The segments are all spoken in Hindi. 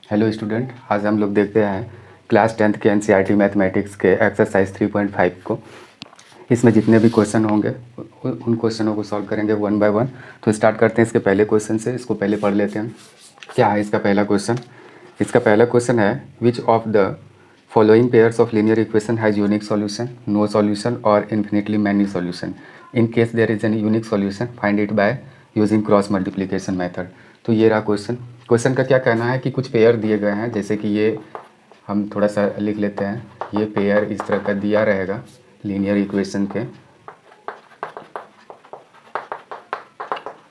हेलो स्टूडेंट, आज हम लोग देखते हैं क्लास 10th के एनसीईआरटी मैथमेटिक्स के एक्सरसाइज 3.5 को। इसमें जितने भी क्वेश्चन होंगे उन क्वेश्चनों को सॉल्व करेंगे वन बाय वन। तो स्टार्ट करते हैं इसके पहले क्वेश्चन से। इसको पहले पढ़ लेते हैं। क्या है इसका पहला क्वेश्चन? इसका पहला क्वेश्चन है, which of the following pairs of linear equation has unique solution, no solution और infinitely many solution. In case there is an unique solution find it by using cross multiplication method. तो ये रहा क्वेश्चन। क्वेश्चन का क्या कहना है कि कुछ पेयर दिए गए हैं, जैसे कि ये हम थोड़ा सा लिख लेते हैं। ये पेयर इस तरह का दिया रहेगा लीनियर इक्वेशन के,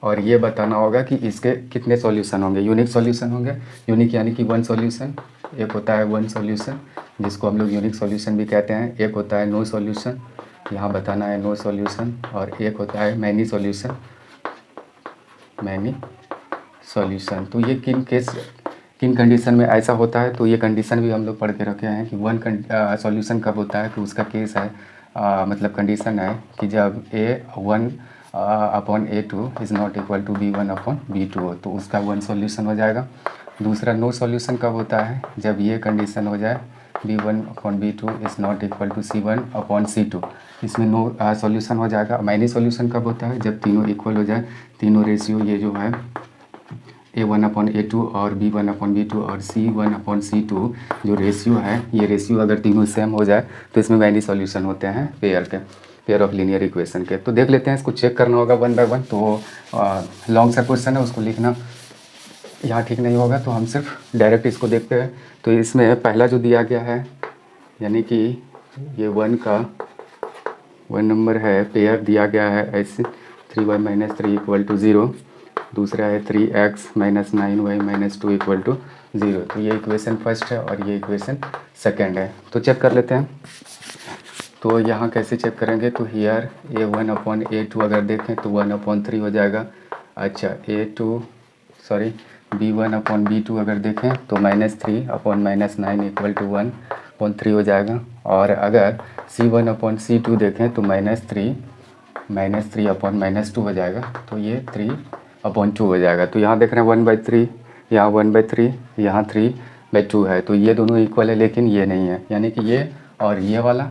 और ये बताना होगा कि इसके कितने सॉल्यूशन होंगे। यूनिक सॉल्यूशन होंगे। यूनिक यानी कि वन सॉल्यूशन। एक होता है वन सॉल्यूशन, जिसको हम लोग यूनिक सॉल्यूशन भी कहते हैं। एक होता है नो सॉल्यूशन, यहाँ बताना है नो सॉल्यूशन। और एक होता है मैनी सॉल्यूशन, मैनी सॉल्यूशन। तो ये किन कंडीशन में ऐसा होता है, तो ये कंडीशन भी हम लोग पढ़ के रखे हैं कि वन सॉल्यूशन कब होता है। तो उसका केस है, मतलब कंडीशन है कि जब A1 upon A2 is not equal to B1 upon B2 हो, तो उसका वन सॉल्यूशन हो जाएगा। दूसरा नो सॉल्यूशन कब होता है, जब ये कंडीशन हो जाए B1 upon B2 is not equal to C1 upon C2, इसमें नो सॉल्यूशन हो जाएगा। मैनी सॉल्यूशन कब होता है, जब तीनों इक्वल हो जाए, तीनों रेशियो ये जो है A1 अपॉन A2 और B1 अपॉन B2 और C1 अपॉन C2 जो रेशियो है, ये रेशियो अगर तीनों सेम हो जाए तो इसमें मैनी सॉल्यूशन होते हैं पेयर ऑफ लीनियर इक्वेशन के। तो देख लेते हैं, इसको चेक करना होगा वन बाय वन। तो लॉन्ग सा क्वेश्चन है, उसको लिखना यहाँ ठीक नहीं होगा, तो हम सिर्फ डायरेक्ट इसको देखते हैं। तो इसमें पहला जो दिया गया है, यानी कि ये वन नंबर है, पेयर दिया गया है ऐसे 3y माइनस 3 इक्वल टू 0। दूसरा है 3x minus 9y minus 2 equal to 0। तो ये इक्वेशन फर्स्ट है और ये इक्वेशन सेकंड है। तो चेक कर लेते हैं। तो यहाँ कैसे चेक करेंगे, तो हियर A1 अपॉन A2 अगर देखें तो 1/3 हो जाएगा। अच्छा B1 अपॉन B2 अगर देखें तो -3 अपॉन -9 इक्वल टू 1/3 हो जाएगा। और अगर C1 अपॉन C2 देखें तो -3 अपॉन -2 हो जाएगा। तो ये 3/2 हो जाएगा। तो यहाँ देख रहे हैं 1/3, यहाँ 1/3, यहाँ 3/2 है। तो ये दोनों इक्वल है, लेकिन ये नहीं है। यानी कि ये और ये वाला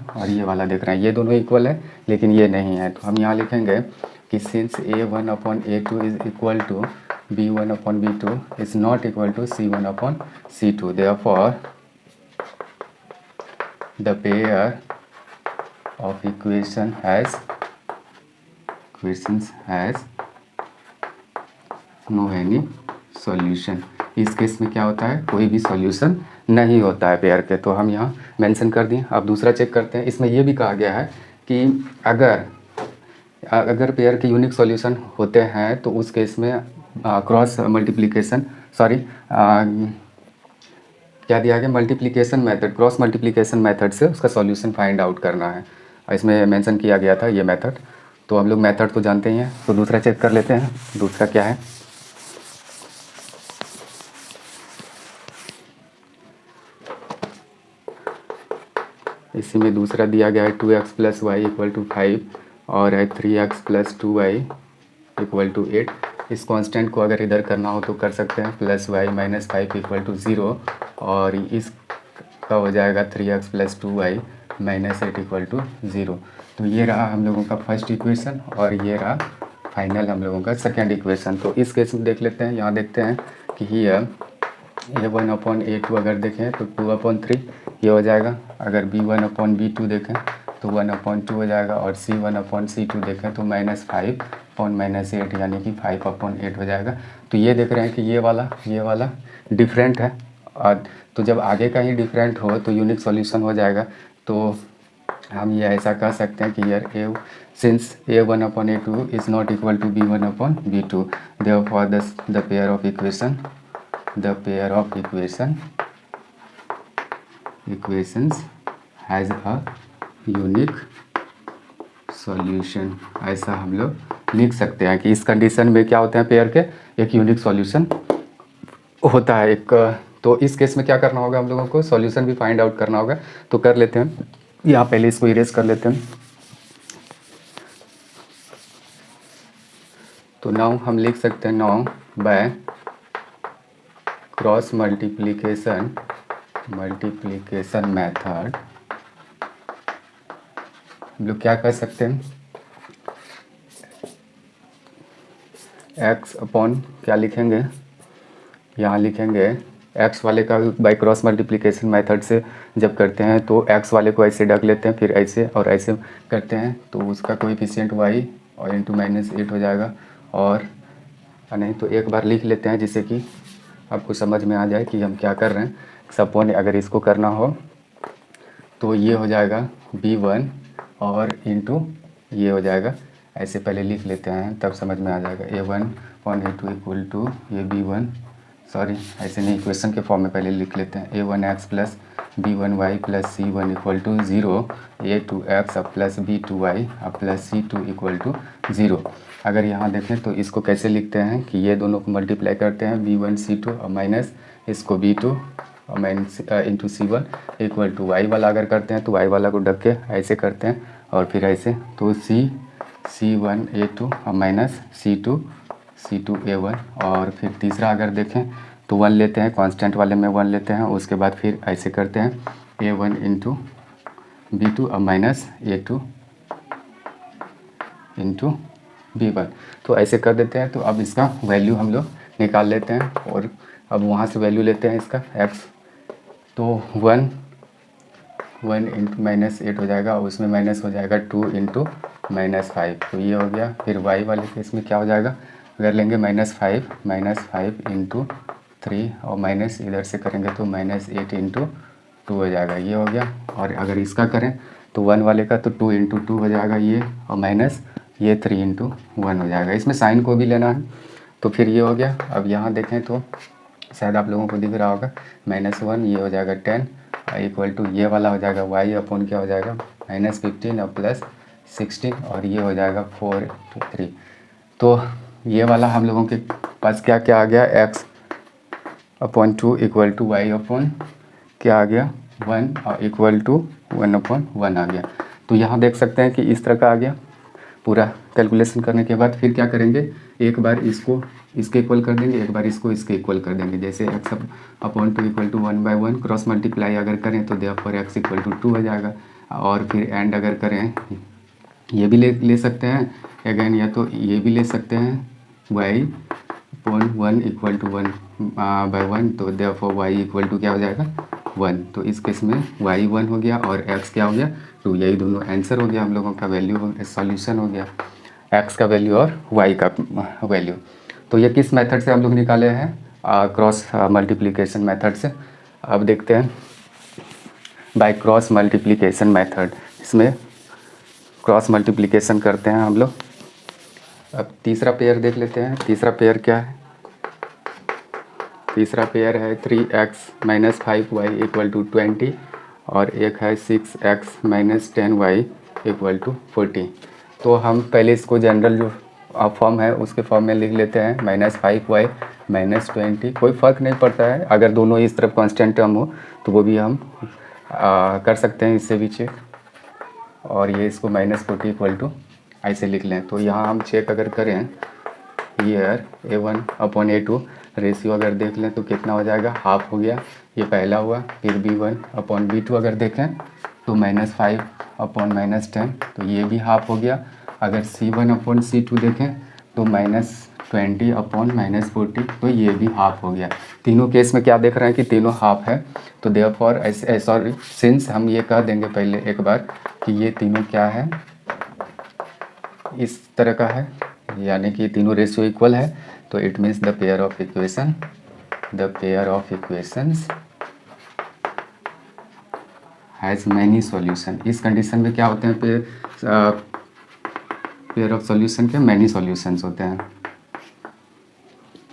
देख रहे हैं, ये दोनों इक्वल है लेकिन ये नहीं है। तो हम यहाँ लिखेंगे कि since A1 upon A2 is equal to B1 upon B2 is not equal to C1 upon C2, therefore the pair of equation has no any solution. इस केस में क्या होता है, कोई भी सॉल्यूशन नहीं होता है पेयर के। तो हम यहाँ मेंशन कर दिए। अब दूसरा चेक करते हैं। इसमें ये भी कहा गया है कि अगर पेयर के यूनिक सॉल्यूशन होते हैं तो उस केस में क्रॉस मल्टीप्लिकेशन क्या दिया गया, multiplication method, cross multiplication method से उसका सॉल्यूशन फाइंड आउट करना है। इसमें मेंशन किया गया था ये मेथड। तो हम लोग मेथड तो जानते ही हैं, तो दूसरा चेक कर लेते हैं। दूसरा क्या है, इसी में दूसरा दिया गया है 2x plus y equal to 5 और है 3x plus 2y equal to 8। इस कांस्टेंट को अगर इधर करना हो तो कर सकते हैं, plus Y minus 5 equal to 0, और इसका हो जाएगा 3x plus 2y minus 8 equal to 0। तो ये रहा हम लोगों का फर्स्ट इक्वेशन और ये रहा फाइनल हम लोगों का सेकेंड इक्वेशन। तो इस केस में देख लेते हैं। यहाँ देखते हैं कि हियर A1 अपॉन A2 अगर देखें तो 2/3 ये हो जाएगा। अगर B1 अपॉन B2 देखें तो 1/2 हो जाएगा। और C1 अपॉन C2 देखें तो -5 अपॉन -8 यानी कि 5/8 हो जाएगा। तो ये देख रहे हैं कि ये वाला डिफरेंट है, और तो जब आगे का ही डिफरेंट हो तो यूनिक सॉल्यूशन हो जाएगा। तो हम ये ऐसा कह सकते हैं कि यार since A1 upon A2 is not equal to B1 upon B2, therefore the pair of equations has a unique solution। ऐसा हम लोग लिख सकते हैं कि इस कंडीशन में क्या होते हैं, पेयर के एक यूनिक सॉल्यूशन होता है एक। तो इस केस में क्या करना होगा, हम लोगों को सॉल्यूशन भी फाइंड आउट करना होगा। तो कर लेते हैं। यहाँ पहले इसको इरेज कर लेते हैं। तो नाउ हम लिख सकते हैं, now by cross multiplication method हम लोग क्या कर सकते हैं, x अपॉन क्या लिखेंगे, यहाँ लिखेंगे x वाले का बाई क्रॉस मल्टीप्लिकेशन मेथड से जब करते हैं तो x वाले को ऐसे रख लेते हैं, फिर ऐसे और ऐसे करते हैं तो उसका कोएफिशिएंट y और इंटू -8 हो जाएगा। और नहीं तो एक बार लिख लेते हैं जिससे कि आपको समझ में आ जाए कि हम क्या कर रहे हैं। सपोज अगर इसको करना हो तो ये हो जाएगा b1 और इंटू ये हो जाएगा, ऐसे पहले लिख लेते हैं तब समझ में आ जाएगा। a1 upon a2 equal to ये b1, सॉरी ऐसे नहीं, इक्वेशन के फॉर्म में पहले लिख लेते हैं। a1x plus b1y plus c1 equal to 0, a2x plus b2y plus c2 equal to 0। अगर यहाँ देखें तो इसको कैसे लिखते हैं कि ये दोनों को मल्टीप्लाई करते हैं b1 c2 और माइनस इसको b2 और minus into c1 equal to y वाला अगर करते हैं तो y वाला को ढक के ऐसे करते हैं और फिर ऐसे, तो c1 a2 और माइनस c2 a1। और फिर तीसरा अगर देखें तो 1 लेते हैं, कांस्टेंट वाले में 1 लेते हैं, उसके बाद फिर ऐसे करते हैं a1 इंटू b2 और माइनस a2 इंटू b1, तो ऐसे कर देते हैं। तो अब इसका वैल्यू हम लोग निकाल लेते हैं और अब वहाँ से वैल्यू लेते हैं इसका x, तो 1 इंटू -8 हो जाएगा और उसमें माइनस हो जाएगा 2 इंटू -5, तो ये हो गया। फिर y वाले केस में क्या हो जाएगा, अगर लेंगे -5 इंटू 3 और माइनस इधर से करेंगे तो -8 इंटू 2 हो जाएगा, ये हो गया। और अगर इसका करें तो 1 वाले का तो 2 इंटू 2 हो जाएगा ये, और माइनस ये 3 इंटू 1 हो जाएगा। इसमें साइन को भी लेना है, तो फिर ये हो गया। अब यहाँ देखें तो शायद आप लोगों को दिख रहा होगा -1 ये हो जाएगा 10 इक्वल टू ये वाला हो जाएगा y अपॉन क्या हो जाएगा -15 और प्लस 16 और ये हो जाएगा 4 to 3। तो ये वाला हम लोगों के पास क्या क्या आ गया, x upon 2 equal to y upon क्या आ गया 1 और इक्वल टू 1 अपॉन 1 आ गया। तो यहाँ देख सकते हैं कि इस तरह का आ गया। पूरा कैलकुलेशन करने के बाद फिर क्या करेंगे, एक बार इसको इसके इक्वल कर देंगे, एक बार इसको इसके इक्वल कर देंगे। जैसे x upon 2 equal to 1/1 cross multiply अगर करें तो देयरफॉर x इक्वल टू 2 हो जाएगा। और फिर एंड अगर करें ये भी ले सकते हैं अगेन, या तो ये भी ले सकते हैं y अपॉन 1 इक्वल टू 1/1, तो देयरफॉर y इक्वल टू क्या हो जाएगा 1। तो इस केस में y 1 हो गया और x क्या हो गया 2, यही दोनों आंसर हो गया हम लोगों का, वैल्यू सॉल्यूशन हो गया, x का वैल्यू और y का वैल्यू। तो ये किस मेथड से हम लोग निकाले हैं, क्रॉस मल्टीप्लिकेशन मेथड से। अब देखते हैं बाय क्रॉस मल्टीप्लिकेशन मेथड, इसमें क्रॉस मल्टीप्लिकेशन करते हैं हम लोग। अब तीसरा पेयर देख लेते हैं, तीसरा पेयर क्या है, तीसरा पेयर है 3x minus 5y equal to 20 और एक है 6x minus 10y equal to 40। तो हम पहले इसको जनरल जो फॉर्म है उसके फॉर्म में लिख लेते हैं -5y माइनस 20, कोई फ़र्क नहीं पड़ता है, अगर दोनों इस तरफ कांस्टेंट टर्म हो तो वो भी हम कर सकते हैं इससे भी चेक। और ये इसको -40 इक्वल टू ऐसे लिख लें। तो यहाँ हम चेक अगर करें year a1 upon a2 ratio अगर देख लें तो कितना हो जाएगा, हाफ हो गया, ये पहला हुआ। फिर b1 अपॉन b2 अगर देखें तो -5 अपॉन -10, तो ये भी हाफ हो गया। अगर c1 अपॉन c2 देखें तो -20 अपॉन -40, तो ये भी हाफ हो गया। तीनों केस में क्या देख रहे हैं कि तीनों हाफ है, तो देयरफॉर ऐसे सॉरी सिंस हम ये कह देंगे पहले एक बार कि ये तीनों क्या है, इस तरह का है, यानी कि तीनों रेशियो इक्वल है, तो it means the pair of equations has many solution. इस कंडीशन में क्या होते हैं, पेयर ऑफ सॉल्यूशन के मैनी सॉल्यूशंस होते हैं।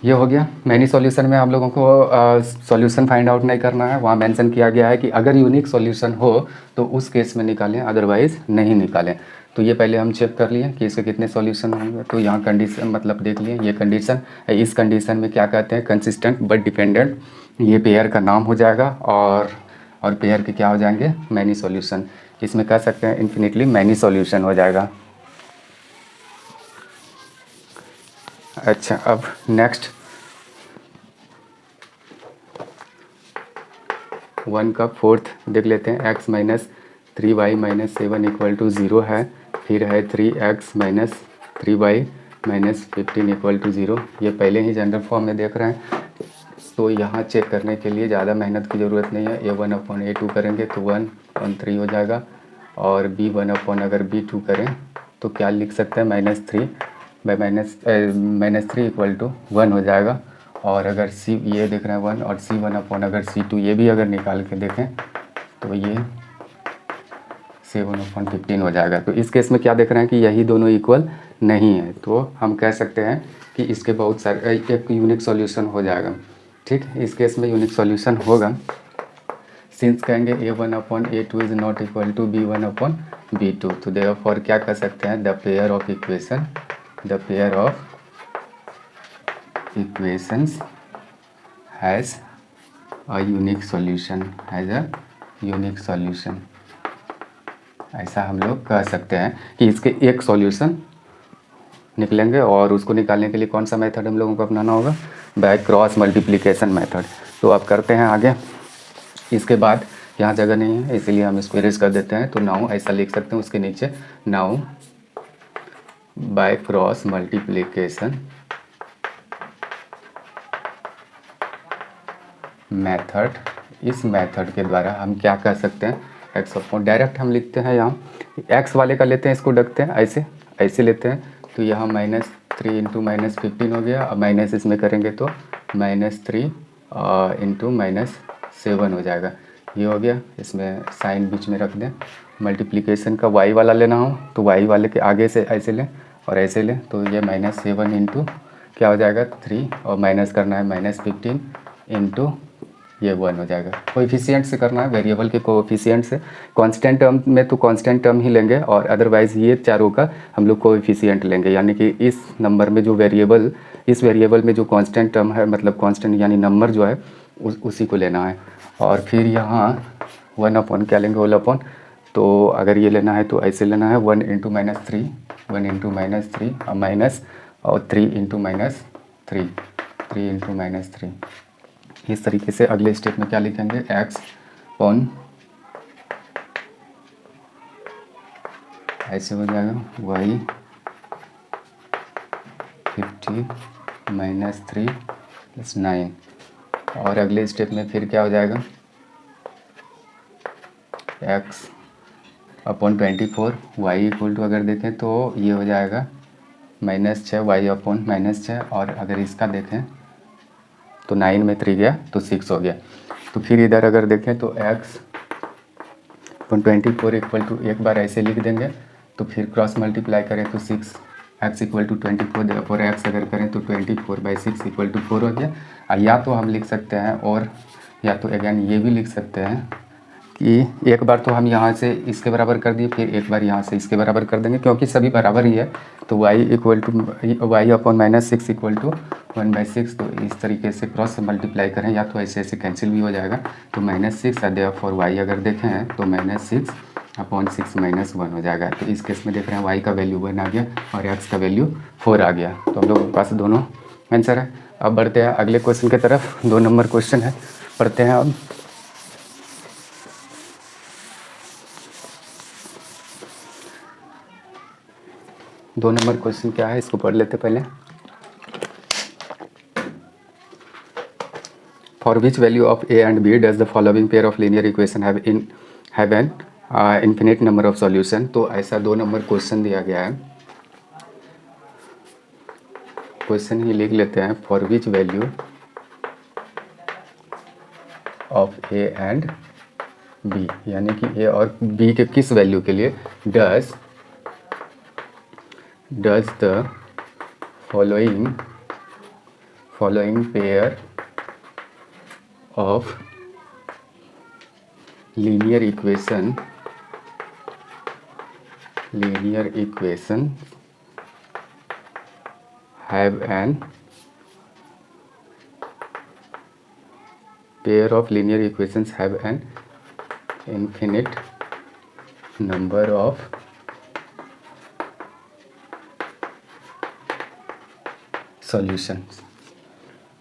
ये हो गया। मैनी सॉल्यूशन में हम लोगों को सॉल्यूशन फाइंड आउट नहीं करना है, वहाँ मेंशन किया गया है कि अगर यूनिक सॉल्यूशन हो तो उस केस में निकालें, अदरवाइज़ नहीं निकालें। तो ये पहले हम चेक कर लिए कि इसके कितने सॉल्यूशन होंगे। तो यहाँ कंडीशन मतलब देख लिए, ये कंडीशन, इस कंडीशन में क्या कहते हैं, कंसिस्टेंट बट डिपेंडेंट, ये पेयर का नाम हो जाएगा। और पेयर के क्या हो जाएंगे, मैनी सॉल्यूशन। इसमें कह सकते हैं इन्फिनिटली मैनी सॉल्यूशन हो जाएगा। अच्छा, अब नेक्स्ट 1 का फोर्थ देख लेते हैं, x minus 3y minus 7 equal to 0 है। फिर है 3x minus 3y minus 15 equal to 0। ये पहले ही जनरल फॉर्म में देख रहे हैं, तो यहाँ चेक करने के लिए ज़्यादा मेहनत की ज़रूरत नहीं है। a1/a2 करेंगे तो 1/3 हो जाएगा, और b1/ अगर b2 करें तो क्या लिख सकते हैं, -3 इक्वल टू 1 हो जाएगा। और अगर c ये देख रहे हैं 1, और c1/ अगर c2 ये भी अगर निकाल के देखें तो ये 7/15 हो जाएगा। तो इस केस में क्या देख रहे हैं कि यही दोनों इक्वल नहीं है, तो हम कह सकते हैं कि इसके बहुत सारे एक यूनिक सॉल्यूशन हो जाएगा। ठीक, इस केस में यूनिक सॉल्यूशन होगा। सिंस कहेंगे a1/a2 is not equal to b1/b2, तो देयरफॉर क्या कर सकते हैं, the pair of equations has a unique solution, ऐसा हम लोग कह सकते हैं कि इसके एक सॉल्यूशन निकलेंगे। और उसको निकालने के लिए कौन सा मेथड हम लोगों को अपनाना होगा, बाय क्रॉस मल्टीप्लिकेशन मेथड। तो अब करते हैं आगे। इसके बाद यहाँ जगह नहीं है, इसीलिए हम इसको इरेज कर देते हैं। तो नाउ ऐसा लिख सकते हैं उसके नीचे, now by cross multiplication method, इस मेथड के द्वारा हम क्या कर सकते हैं, x/, डायरेक्ट हम लिखते हैं यहाँ x वाले का लेते हैं, इसको रखते हैं ऐसे लेते हैं। तो यहाँ -3 इंटू -15 हो गया। अब माइनस इसमें करेंगे तो -3 इंटू -7 हो जाएगा। ये हो गया, इसमें साइन बीच में रख दें। मल्टीप्लिकेशन का y वाला लेना हो तो y वाले के आगे से ऐसे लें और ऐसे लें, तो ये -7 इंटू क्या हो जाएगा 3, और माइनस करना है -15 इंटू ये 1 हो जाएगा। कोएफिशिएंट से करना है, वेरिएबल के कोएफिशिएंट से। कांस्टेंट टर्म में तो कांस्टेंट टर्म ही लेंगे, और अदरवाइज़ ये चारों का हम लोग कोएफिशिएंट लेंगे। यानी कि इस नंबर में जो वेरिएबल, इस वेरिएबल में जो कांस्टेंट टर्म है, मतलब कांस्टेंट यानी नंबर जो है उसी को लेना है। और फिर यहाँ 1/, क्या लेंगे, होल अपॉन। तो अगर ये लेना है तो ऐसे लेना है, 1 इंटू -3, 1 इंटू -3 और माइनस, और 3 इंटू -3, 3 इंटू -3। इस तरीके से अगले स्टेप में क्या लिखेंगे, x अपॉन, ऐसे हो जाएगा y 50 -3 + 9। और अगले स्टेप में फिर क्या हो जाएगा, x upon 24, y equal to अगर देखें तो ये हो जाएगा -6, y अपॉन -6। और अगर इसका देखें तो 9 में 3 गया तो 6 हो गया। तो फिर इधर अगर देखें तो x अपॉन 24 इक्वल टू, एक बार ऐसे लिख देंगे, तो फिर क्रॉस मल्टीप्लाई करें तो 6x इक्वल टू 24, और x अगर करें तो 24/6 इक्वल टू 4 हो गया। या तो हम लिख सकते हैं, और या तो अगेन ये भी लिख सकते हैं कि एक बार तो हम यहाँ से इसके बराबर कर दिए, फिर एक बार यहाँ से इसके बराबर कर देंगे, क्योंकि सभी बराबर ही है। तो y equal to y upon -6 equal to 1/6। तो इस तरीके से क्रॉस मल्टीप्लाई करें, या तो ऐसे ऐसे कैंसिल भी हो जाएगा। तो -6 देयरफॉर y अगर देखें तो -6 अपॉन 6 -1 हो जाएगा। तो इस केस में देख रहे हैं y का वैल्यू 1 आ गया और x का वैल्यू 4 आ गया। तो हम लोगों के पास दोनों आंसर है। अब बढ़ते हैं अगले क्वेश्चन की तरफ। 2 नंबर क्वेश्चन है, पढ़ते हैं अब। दो नंबर क्वेश्चन क्या है, इसको पढ़ लेते पहले। For which value of a and b does the following pair of linear equation have an infinite number of solution. तो ऐसा 2 नंबर क्वेश्चन दिया गया है। क्वेश्चन ही लिख लेते हैं, for which value of a and b, यानी कि a और b के किस वैल्यू के लिए does the following pair of linear equation have an pair of linear equations have an infinite number of solutions।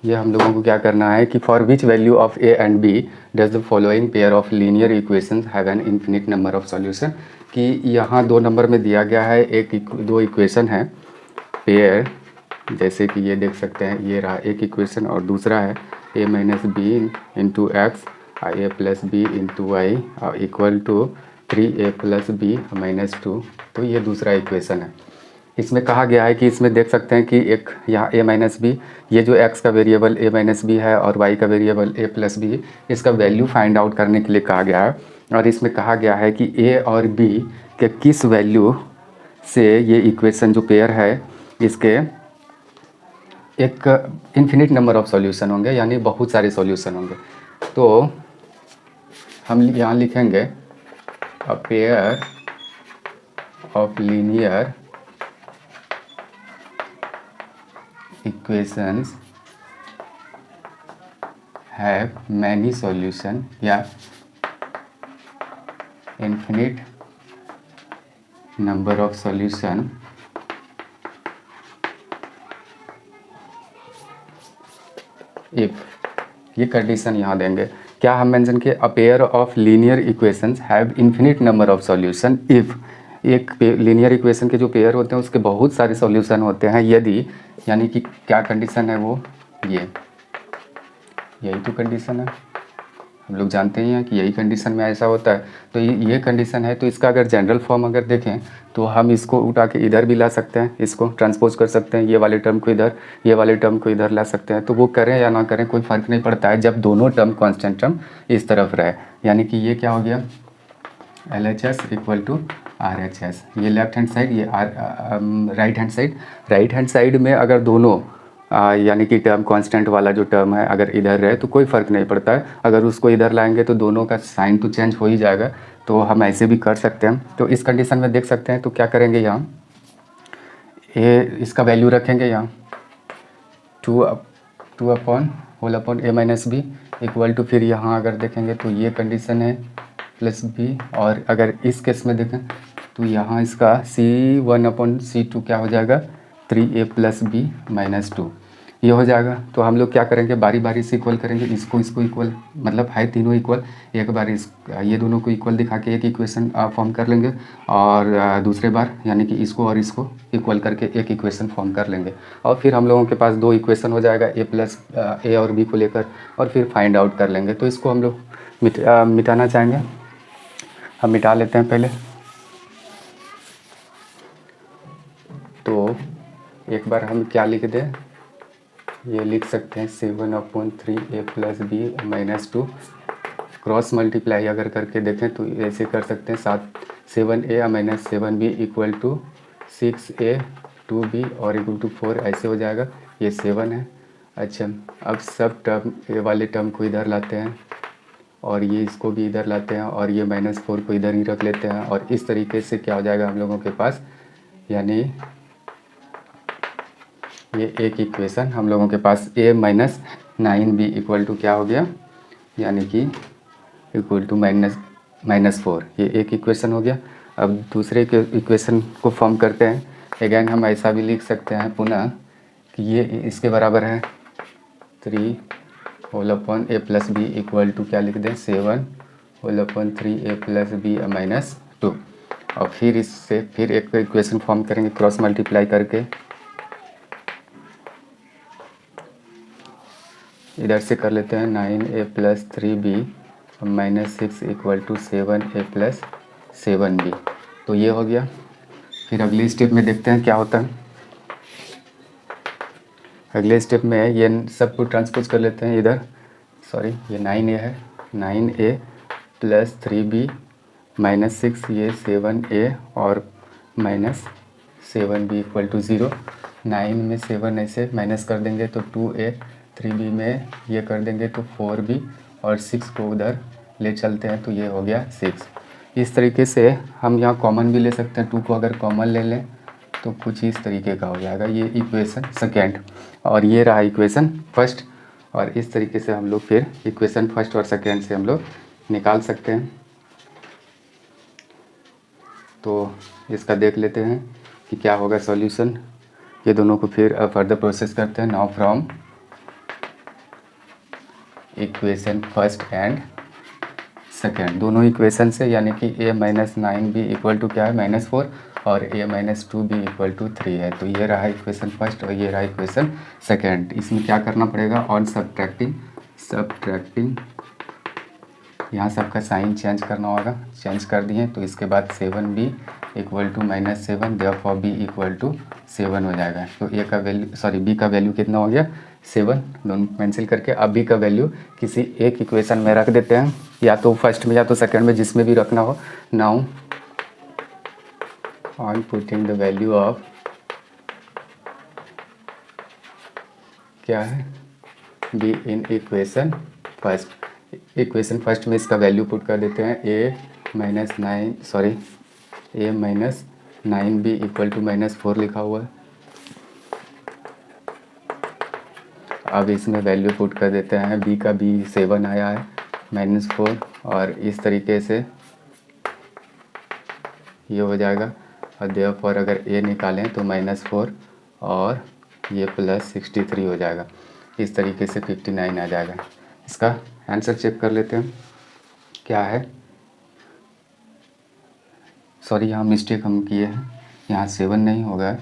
ये हम लोगों को क्या करना है कि for which value of A and B does the following pair of linear equations have an infinite number of solution. कि यहाँ 2 नंबर में दिया गया है, दो इक्वेशन है पेयर, जैसे कि ये देख सकते हैं, ये रहा एक इक्वेशन और दूसरा है a minus B into X A plus B into Y equal to 3a plus B minus 2। तो ये दूसरा इक्वेशन है। इसमें कहा गया है कि इसमें देख सकते हैं कि एक यहाँ a माइनस बी, ये जो x का वेरिएबल a माइनस बी है और y का वेरिएबल a प्लस बी, इसका वैल्यू फाइंड आउट करने के लिए कहा गया है। और इसमें कहा गया है कि a और b के किस वैल्यू से ये इक्वेशन जो पेयर है इसके एक इन्फिनिट नंबर ऑफ सॉल्यूशन होंगे, यानी बहुत सारे सॉल्यूशन होंगे। तो हम यहाँ लिखेंगे a pair of linear equations have many solution या infinite number of solution if, ये कंडीशन यहाँ देंगे। क्या हम मेंशन किए a pair of linear equations have infinite number of solution if, एक लीनियर इक्वेशन के जो पेयर होते हैं उसके बहुत सारे सॉल्यूशन होते हैं यदि, यानी कि क्या कंडीशन है वो, यही तो कंडीशन है, हम लोग जानते ही हैं कि यही कंडीशन में ऐसा होता है। तो ये कंडीशन है। तो इसका अगर जनरल फॉर्म अगर देखें तो हम इसको उठा के इधर भी ला सकते हैं, इसको ट्रांसपोज कर सकते हैं, ये वाले टर्म को इधर, ये वाले टर्म को इधर ला सकते हैं। तो वो करें या ना करें कोई फ़र्क नहीं पड़ता है जब दोनों टर्म कांस्टेंट टर्म इस तरफ रहे। यानी कि ये क्या हो गया, LHS इक्वल टू RHS, ये लेफ्ट हैंड साइड, ये right hand side. Right hand side में अगर दोनों यानी कि टर्म कांस्टेंट वाला जो टर्म है अगर इधर रहे तो कोई फ़र्क नहीं पड़ता है, अगर उसको इधर लाएंगे तो दोनों का साइन तो चेंज हो ही जाएगा। तो हम ऐसे भी कर सकते हैं। तो इस कंडीशन में देख सकते हैं, तो क्या करेंगे यहाँ इसका वैल्यू रखेंगे यहाँ 2 upon whole upon a minus B equal to, फिर यहाँ अगर देखेंगे तो ये कंडीशन है प्लस बी, और अगर इस केस में देखें तो यहाँ इसका C1 अपॉन C2 क्या हो जाएगा 3a प्लस बी माइनस 2, ये हो जाएगा। तो हम लोग क्या करेंगे बारी बारी से इक्वल करेंगे, इसको इक्वल, मतलब है तीनों इक्वल, एक बार ये दोनों को इक्वल दिखा के एक इक्वेशन फॉर्म कर लेंगे, और दूसरे बार यानी कि इसको और इसको इक्वल करके एक इक्वेशन फॉर्म कर लेंगे। और फिर हम लोगों के पास 2 इक्वेशन हो जाएगा a और b को लेकर, और फिर फाइंड आउट कर लेंगे। तो इसको हम लोग मिटाना चाहेंगे, हम मिटा लेते हैं पहले। तो एक बार हम क्या लिख दें, ये लिख सकते हैं 7 upon 3a plus B minus 2, cross multiply अगर करके देखें तो ऐसे कर सकते हैं 7a minus 7b equal to 6a 2b और इक्वल टू 4, ऐसे हो जाएगा। ये 7 है। अच्छा, अब सब टर्म ए वाले टर्म को इधर लाते हैं और ये इसको भी इधर लाते हैं और ये -4 को इधर ही रख लेते हैं, और इस तरीके से क्या हो जाएगा हम लोगों के पास, यानी ये एक इक्वेशन हम लोगों के पास a minus 9b equal to क्या हो गया, यानी कि इक्वल टू -4, ये एक इक्वेशन हो गया। अब दूसरे के इक्वेशन को फॉर्म करते हैं। अगैन हम ऐसा भी लिख सकते हैं पुनः कि ये इसके बराबर है 3 whole upon a plus B equal to क्या लिख दें 7 whole upon 3a plus B minus 2, और फिर इससे फिर एक इक्वेशन फॉर्म करेंगे क्रॉस मल्टीप्लाई करके, इधर से कर लेते हैं 9a plus 3b minus 6 equal to 7a plus 7b। तो ये हो गया। फिर अगले स्टेप में देखते हैं क्या होता है। अगले स्टेप में ये सबको ट्रांसपोज कर लेते हैं इधर, सॉरी ये 9a है, 9a प्लस 3b माइनस 6, ये 7a और माइनस 7b इक्वल टू 0। 9 में 7 ऐसे माइनस कर देंगे तो 2a, 3b में ये कर देंगे तो 4b, और 6 को उधर ले चलते हैं तो ये हो गया 6। इस तरीके से हम यहाँ कॉमन भी ले सकते हैं, 2 को अगर कॉमन ले लें तो कुछ इस तरीके का हो जाएगा, ये इक्वेशन सेकेंड और ये रहा इक्वेशन फर्स्ट। और इस तरीके से हम लोग फिर इक्वेशन फर्स्ट और सेकेंड से हम लोग निकाल सकते हैं। तो इसका देख लेते हैं कि क्या होगा सॉल्यूशन। ये दोनों को फिर फर्दर प्रोसेस करते हैं। Now from equation first and second, दोनों इक्वेशन से, यानी कि a minus 9b equal to क्या है -4 और a minus 2b equal to 3 है। तो ये रहा इक्वेशन फर्स्ट और ये रहा इक्वेशन सेकेंड। इसमें क्या करना पड़ेगा, ऑन सब्ट्रैक्टिंग यहाँ सबका साइन चेंज करना होगा, चेंज कर दिए। तो इसके बाद 7b equal to -7, therefore b equal to 7 हो जाएगा। तो a का वैल्यू b का वैल्यू कितना हो गया 7, दोनों कैंसिल करके। अब b का वैल्यू किसी एक इक्वेशन में रख देते हैं, या तो फर्स्ट में या तो सेकंड में, जिसमें भी रखना हो। Now on putting the value of क्या है b इन इक्वेशन फर्स्ट में इसका वैल्यू पुट कर देते हैं। a minus 9b equal to -4 लिखा हुआ है। अब इसमें वैल्यू पुट कर देते हैं, b का 7 आया है -4, और इस तरीके से ये हो जाएगा। और देयरफॉर अगर a निकालें तो -4 और ये +63 हो जाएगा। इस तरीके से 59 आ जाएगा। इसका आंसर चेक कर लेते हैं क्या है। सॉरी, यहाँ मिस्टेक हम किए हैं, यहाँ 7 नहीं होगा,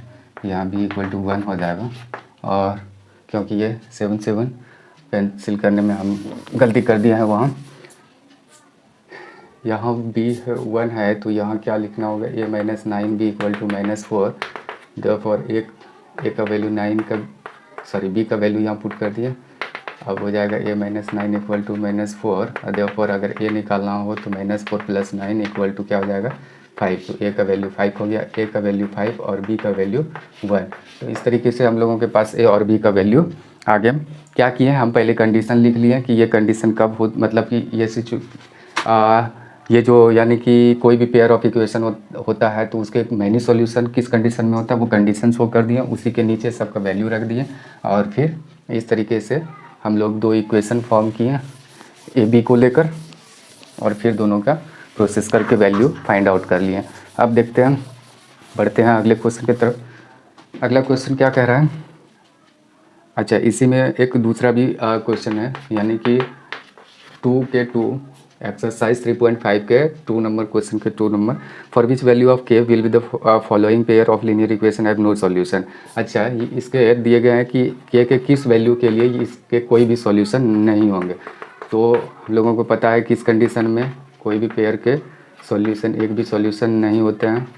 यहाँ b इक्वल टू 1 हो जाएगा। और क्योंकि ये 7 पेंसिल करने में हम गलती कर दिया है, वहाँ यहाँ b 1 है तो यहाँ क्या लिखना होगा, a minus 9b equal to -4। Therefore a का वैल्यू b का वैल्यू यहाँ पुट कर दिया। अब हो जाएगा a minus 9 equal to -4। Therefore अगर a निकालना हो तो -4 + 9 इक्वल टू क्या हो जाएगा 5। तो a का वैल्यू 5 हो गया, a का वैल्यू 5 और b का वैल्यू 1। तो इस तरीके से हम लोगों के पास a और b का वैल्यू आ गया। क्या किए हैं हम, पहले कंडीशन लिख लिए कि ये कंडीशन कब हो, मतलब कि ये जो यानी कि कोई भी पेयर ऑफ इक्वेशन होता है तो उसके मैनी सॉल्यूशन किस कंडीशन में होता है वो कंडीशन शो कर दिए, उसी के नीचे सबका वैल्यू रख दिए। और फिर इस तरीके से हम लोग 2 इक्वेशन फॉर्म किए ए बी को लेकर, और फिर दोनों का प्रोसेस करके वैल्यू फाइंड आउट कर लिए। अब देखते हैं, बढ़ते हैं अगले क्वेश्चन की तरफ। अगला क्वेश्चन क्या कह रहा है, अच्छा इसी में एक दूसरा भी क्वेश्चन है, यानी कि 2 एक्सरसाइज 3.5 के 2 नंबर क्वेश्चन के 2 number, for which value of k will be the following pair of linear equation have no solution. अच्छा, इसके दिए गए हैं कि k के किस वैल्यू के लिए इसके कोई भी सॉल्यूशन नहीं होंगे। तो हम लोगों को पता है कि इस कंडीशन में कोई भी पेयर के सॉल्यूशन, एक भी सॉल्यूशन नहीं होते हैं।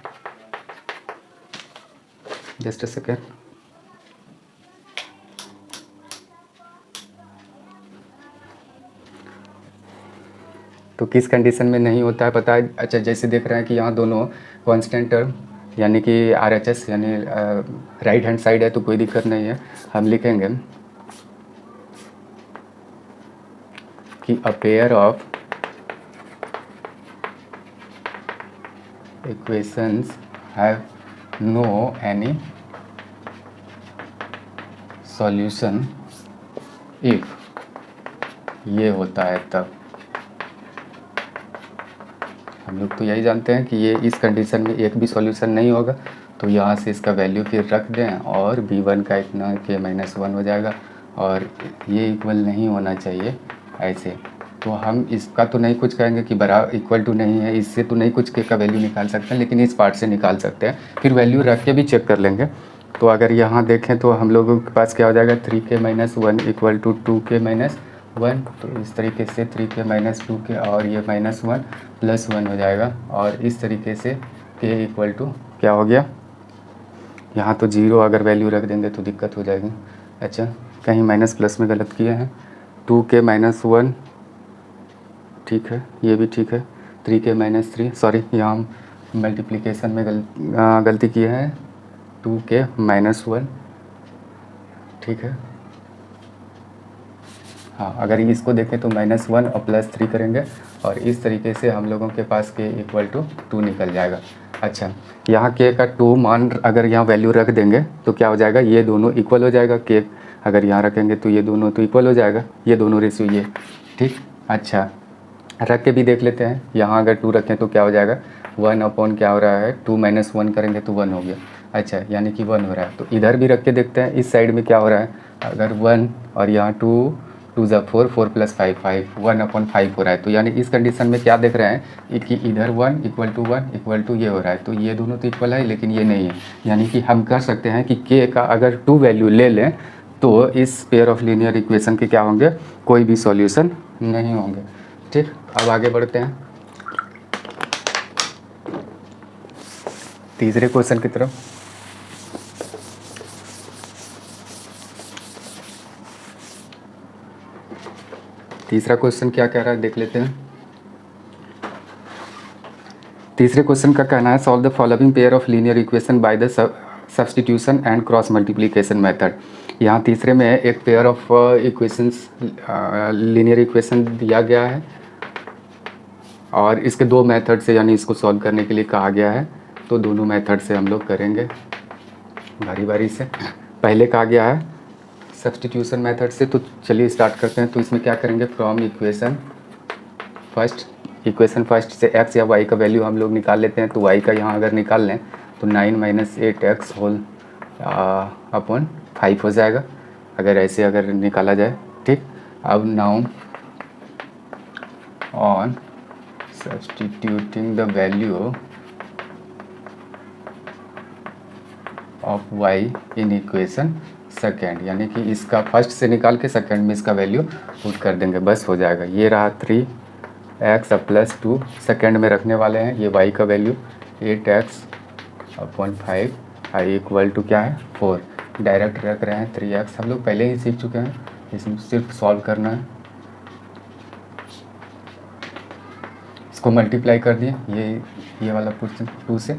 Just a second. तो किस कंडीशन में नहीं होता है पता है। अच्छा, जैसे देख रहे हैं कि यहाँ दोनों कांस्टेंट टर्म यानी कि RHS यानी राइट हैंड साइड है, तो कोई दिक्कत नहीं है। हम लिखेंगे कि a pair of equations have no any solution if, ये होता है तब। हम लोग तो यही जानते हैं कि ये इस कंडीशन में एक भी सॉल्यूशन नहीं होगा, तो यहाँ से इसका वैल्यू फिर रख दें और b1 का इतना k-1 हो जाएगा, और ये इक्वल नहीं होना चाहिए ऐसे। तो हम इसका तो नहीं कुछ कहेंगे कि बराबर इक्वल टू नहीं है, इससे तो नहीं कुछ k का वैल्यू निकाल सकते हैं, लेकिन इस पार्ट से निकाल सकते हैं। फिर वैल्यू रख के भी चेक कर लेंगे। तो अगर यहाँ देखें तो हम लोगों के पास क्या हो जाएगा, 3k-1 इक्वल टू 2k-1। तो इस तरीके से 3k-2k और ये -1 + 1 हो जाएगा। और इस तरीके से k इक्वल टू क्या हो गया, यहाँ तो 0 अगर वैल्यू रख देंगे तो दिक्कत हो जाएगी। अच्छा, कहीं माइनस प्लस में गलत किए हैं। 2k-1 ठीक है, ये भी ठीक है। 3k-3 सॉरी, यहाँ हम मल्टीप्लिकेशन में गलती किए हैं। 2k-1 ठीक है। हाँ, अगर इसको देखें तो -1 और +3 करेंगे, और इस तरीके से हम लोगों के पास k इक्वल टू 2 निकल जाएगा। अच्छा, यहाँ k का 2 मान अगर यहाँ वैल्यू रख देंगे तो क्या हो जाएगा, ये दोनों इक्वल हो जाएगा। k अगर यहाँ रखेंगे तो ये दोनों तो इक्वल हो जाएगा, ये दोनों रेशियो ये ठीक। अच्छा, रख के भी देख लेते हैं। यहाँ अगर 2 रखें तो क्या हो जाएगा, 1 क्या हो रहा है, 2 - 1 करेंगे तो 1 हो गया। अच्छा, यानी कि 1 हो रहा है। तो इधर भी रख के देखते हैं, इस साइड में क्या हो रहा है, अगर 1 और यहाँ 2 2 ज़ा 4, 4 + 5 5, 1/5 हो रहा है। तो यानी इस कंडीशन में क्या देख रहे हैं कि इधर 1 = 1 ये हो रहा है। तो ये दोनों तो इक्वल है, लेकिन ये नहीं है। यानी कि हम कह सकते हैं कि के का अगर 2 वैल्यू ले लें तो इस पेयर ऑफ लीनियर इक्वेशन के क्या होंगे, कोई भी सॉल्यूशन नहीं होंगे। ठीक, अब आगे बढ़ते हैं तीसरे क्वेश्चन की तरफ। तीसरा क्वेश्चन क्या कह रहा है देख लेते हैं। तीसरे क्वेश्चन का कहना है solve the following pair of linear equation by the substitution and cross multiplication method. यहाँ तीसरे में एक pair of equations linear equation दिया गया है और इसके दो मेथड से यानी इसको सॉल्व करने के लिए कहा गया है। तो दोनों मेथड से हम लोग करेंगे बारी बारी से। पहले कहा गया है सब्स्टिट्यूशन मेथड से, तो चलिए स्टार्ट करते हैं। तो इसमें क्या करेंगे, फ्रॉम इक्वेशन फर्स्ट से x या y का वैल्यू हम लोग निकाल लेते हैं। तो y का यहाँ अगर निकाल लें तो 9 - 8x होल अपॉन 5 हो जाएगा, अगर ऐसे अगर निकाला जाए। ठीक, अब now on substituting the value of y in equation second, यानी कि इसका फर्स्ट से निकाल के सेकेंड में इसका वैल्यू पुट कर देंगे, बस हो जाएगा। ये रहा 3x + 2 सेकेंड में रखने वाले हैं। ये y का value 8x/5 I equal to क्या है 4, डायरेक्ट रख रहे हैं 3x। हम लोग पहले ही सीख चुके हैं, इसमें सिर्फ सॉल्व करना है। इसको मल्टीप्लाई कर दिए, ये वाला क्वेश्चन 2 से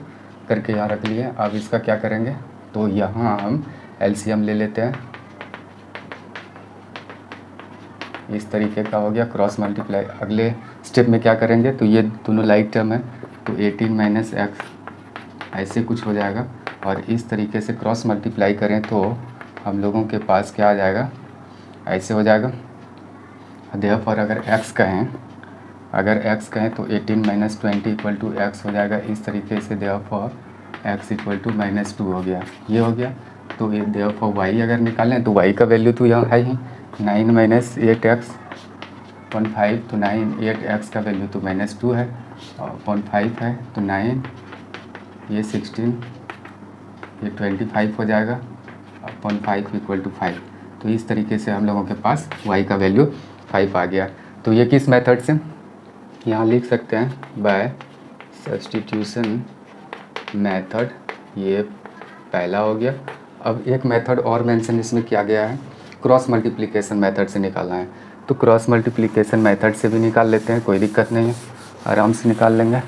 करके यहाँ रख लिए। अब इसका क्या करेंगे, तो यहाँ हम एलसीएम ले लेते हैं। इस तरीके का हो गया क्रॉस मल्टीप्लाई। अगले स्टेप में क्या करेंगे, तो ये दोनों लाइक टर्म है तो 18 - x ऐसे कुछ हो जाएगा। और इस तरीके से क्रॉस मल्टीप्लाई करें तो हम लोगों के पास क्या आ जाएगा, ऐसे हो जाएगा। देयरफॉर अगर x कहें तो 18 - 20 = x हो जाएगा। इस तरीके से देयरफॉर x = -2 हो गया, ये हो गया। तो ये देयरफॉर y अगर निकालें तो y का वैल्यू तो यहाँ है ही 9 - 8x/5, तो 8x का वैल्यू तो -2 है और 0.5 है तो 9, ये 16, ये 25 हो जाएगा। 0.5 = 5। तो इस तरीके से हम लोगों के पास y का वैल्यू 5 आ गया। तो ये किस मेथड से, यहाँ लिख सकते हैं बाय सब्स्टिट्यूशन मेथड, ये पहला हो गया। अब एक मेथड और मेंशन इसमें किया गया है, क्रॉस मल्टीप्लिकेशन मेथड से निकालना है। तो क्रॉस मल्टीप्लिकेशन मेथड से भी निकाल लेते हैं, कोई दिक्कत नहीं है, आराम से निकाल लेंगे।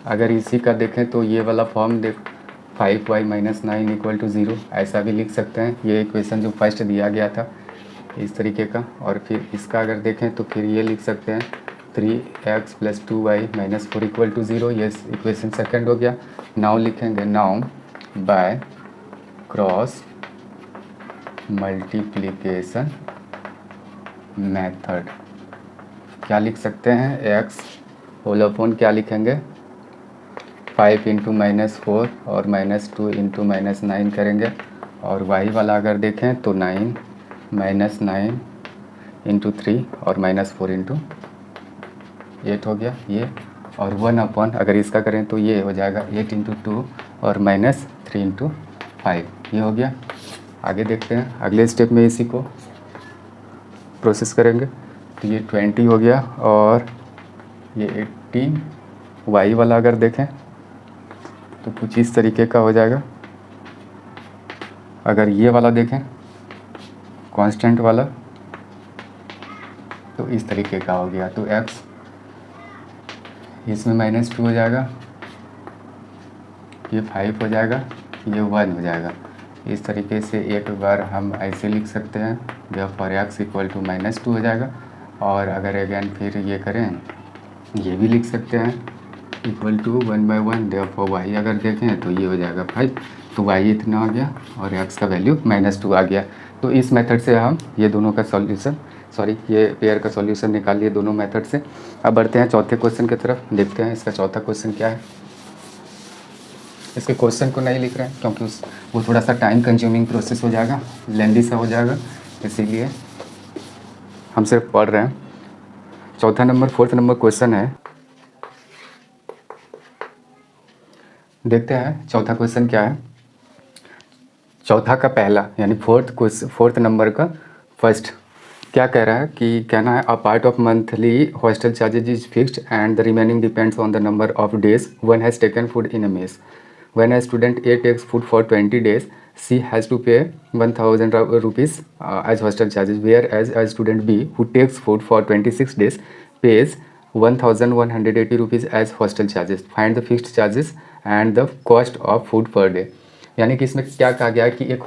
अगर इसी का देखें तो ये वाला फॉर्म 5y - 9 = 0 ऐसा भी लिख सकते हैं। ये इक्वेशन जो फर्स्ट दिया गया था इस तरीके का। और फिर इसका अगर देखें तो फिर ये लिख सकते हैं 3x + 2y - 4 = 0, ये इक्वेशन सेकंड हो गया। नाउ लिखेंगे now by cross multiplication method क्या लिख सकते हैं, x होल अपॉन क्या लिखेंगे 5 × -4 और -2 × -9 करेंगे। और y वाला अगर देखें तो 9 - 9 × 3 और -4 × 8 हो गया ये। और 1/, अगर इसका करें तो ये हो जाएगा 8 × 2 और -3 × 5, ये हो गया। आगे देखते हैं, अगले स्टेप में इसी को प्रोसेस करेंगे। तो ये 20 हो गया और ये 18। y वाला अगर देखें तो कुछ इस तरीके का हो जाएगा। अगर ये वाला देखें कांस्टेंट वाला तो इस तरीके का हो गया। तो x इसमें -2 हो जाएगा, ये 5 हो जाएगा, ये 1 हो जाएगा। इस तरीके से एक बार हम ऐसे लिख सकते हैं, देयरफॉर x = -2 हो जाएगा। और अगर अगेन फिर ये करें, ये भी लिख सकते हैं = 1/1, देयरफॉर y अगर देखें तो ये हो जाएगा 5। तो y इतना आ गया और x का वैल्यू -2 आ गया। तो इस मेथड से हम ये दोनों का सॉल्यूशन ये पेयर का सॉल्यूशन निकाल लिए दोनों मेथड से। अब बढ़ते हैं चौथे क्वेश्चन की तरफ, देखते हैं इसका चौथा क्वेश्चन क्या है। इसके क्वेश्चन को नहीं लिख रहे हैं क्योंकि वो थोड़ा सा टाइम कंज्यूमिंग प्रोसेस हो जाएगा, लेंदी सा हो जाएगा, इसीलिए हम सिर्फ पढ़ रहे हैं। चौथा नंबर 4th नंबर क्वेश्चन है, देखते हैं चौथा क्वेश्चन क्या है। चौथा का पहला यानी 4th नंबर का फर्स्ट क्या कह रहा है कि कहना है, a part of monthly hostel charges is fixed and the remaining depends on the number of days one has taken food in a mess. When a student A takes food for 20 days, she has to pay 1000 rupees as hostel charges, whereas a student B who takes food for 26 days pays 1180 rupees as hostel charges. Find the fixed charges and the cost of food per day. यानी कि इसमें क्या कहा गया है कि एक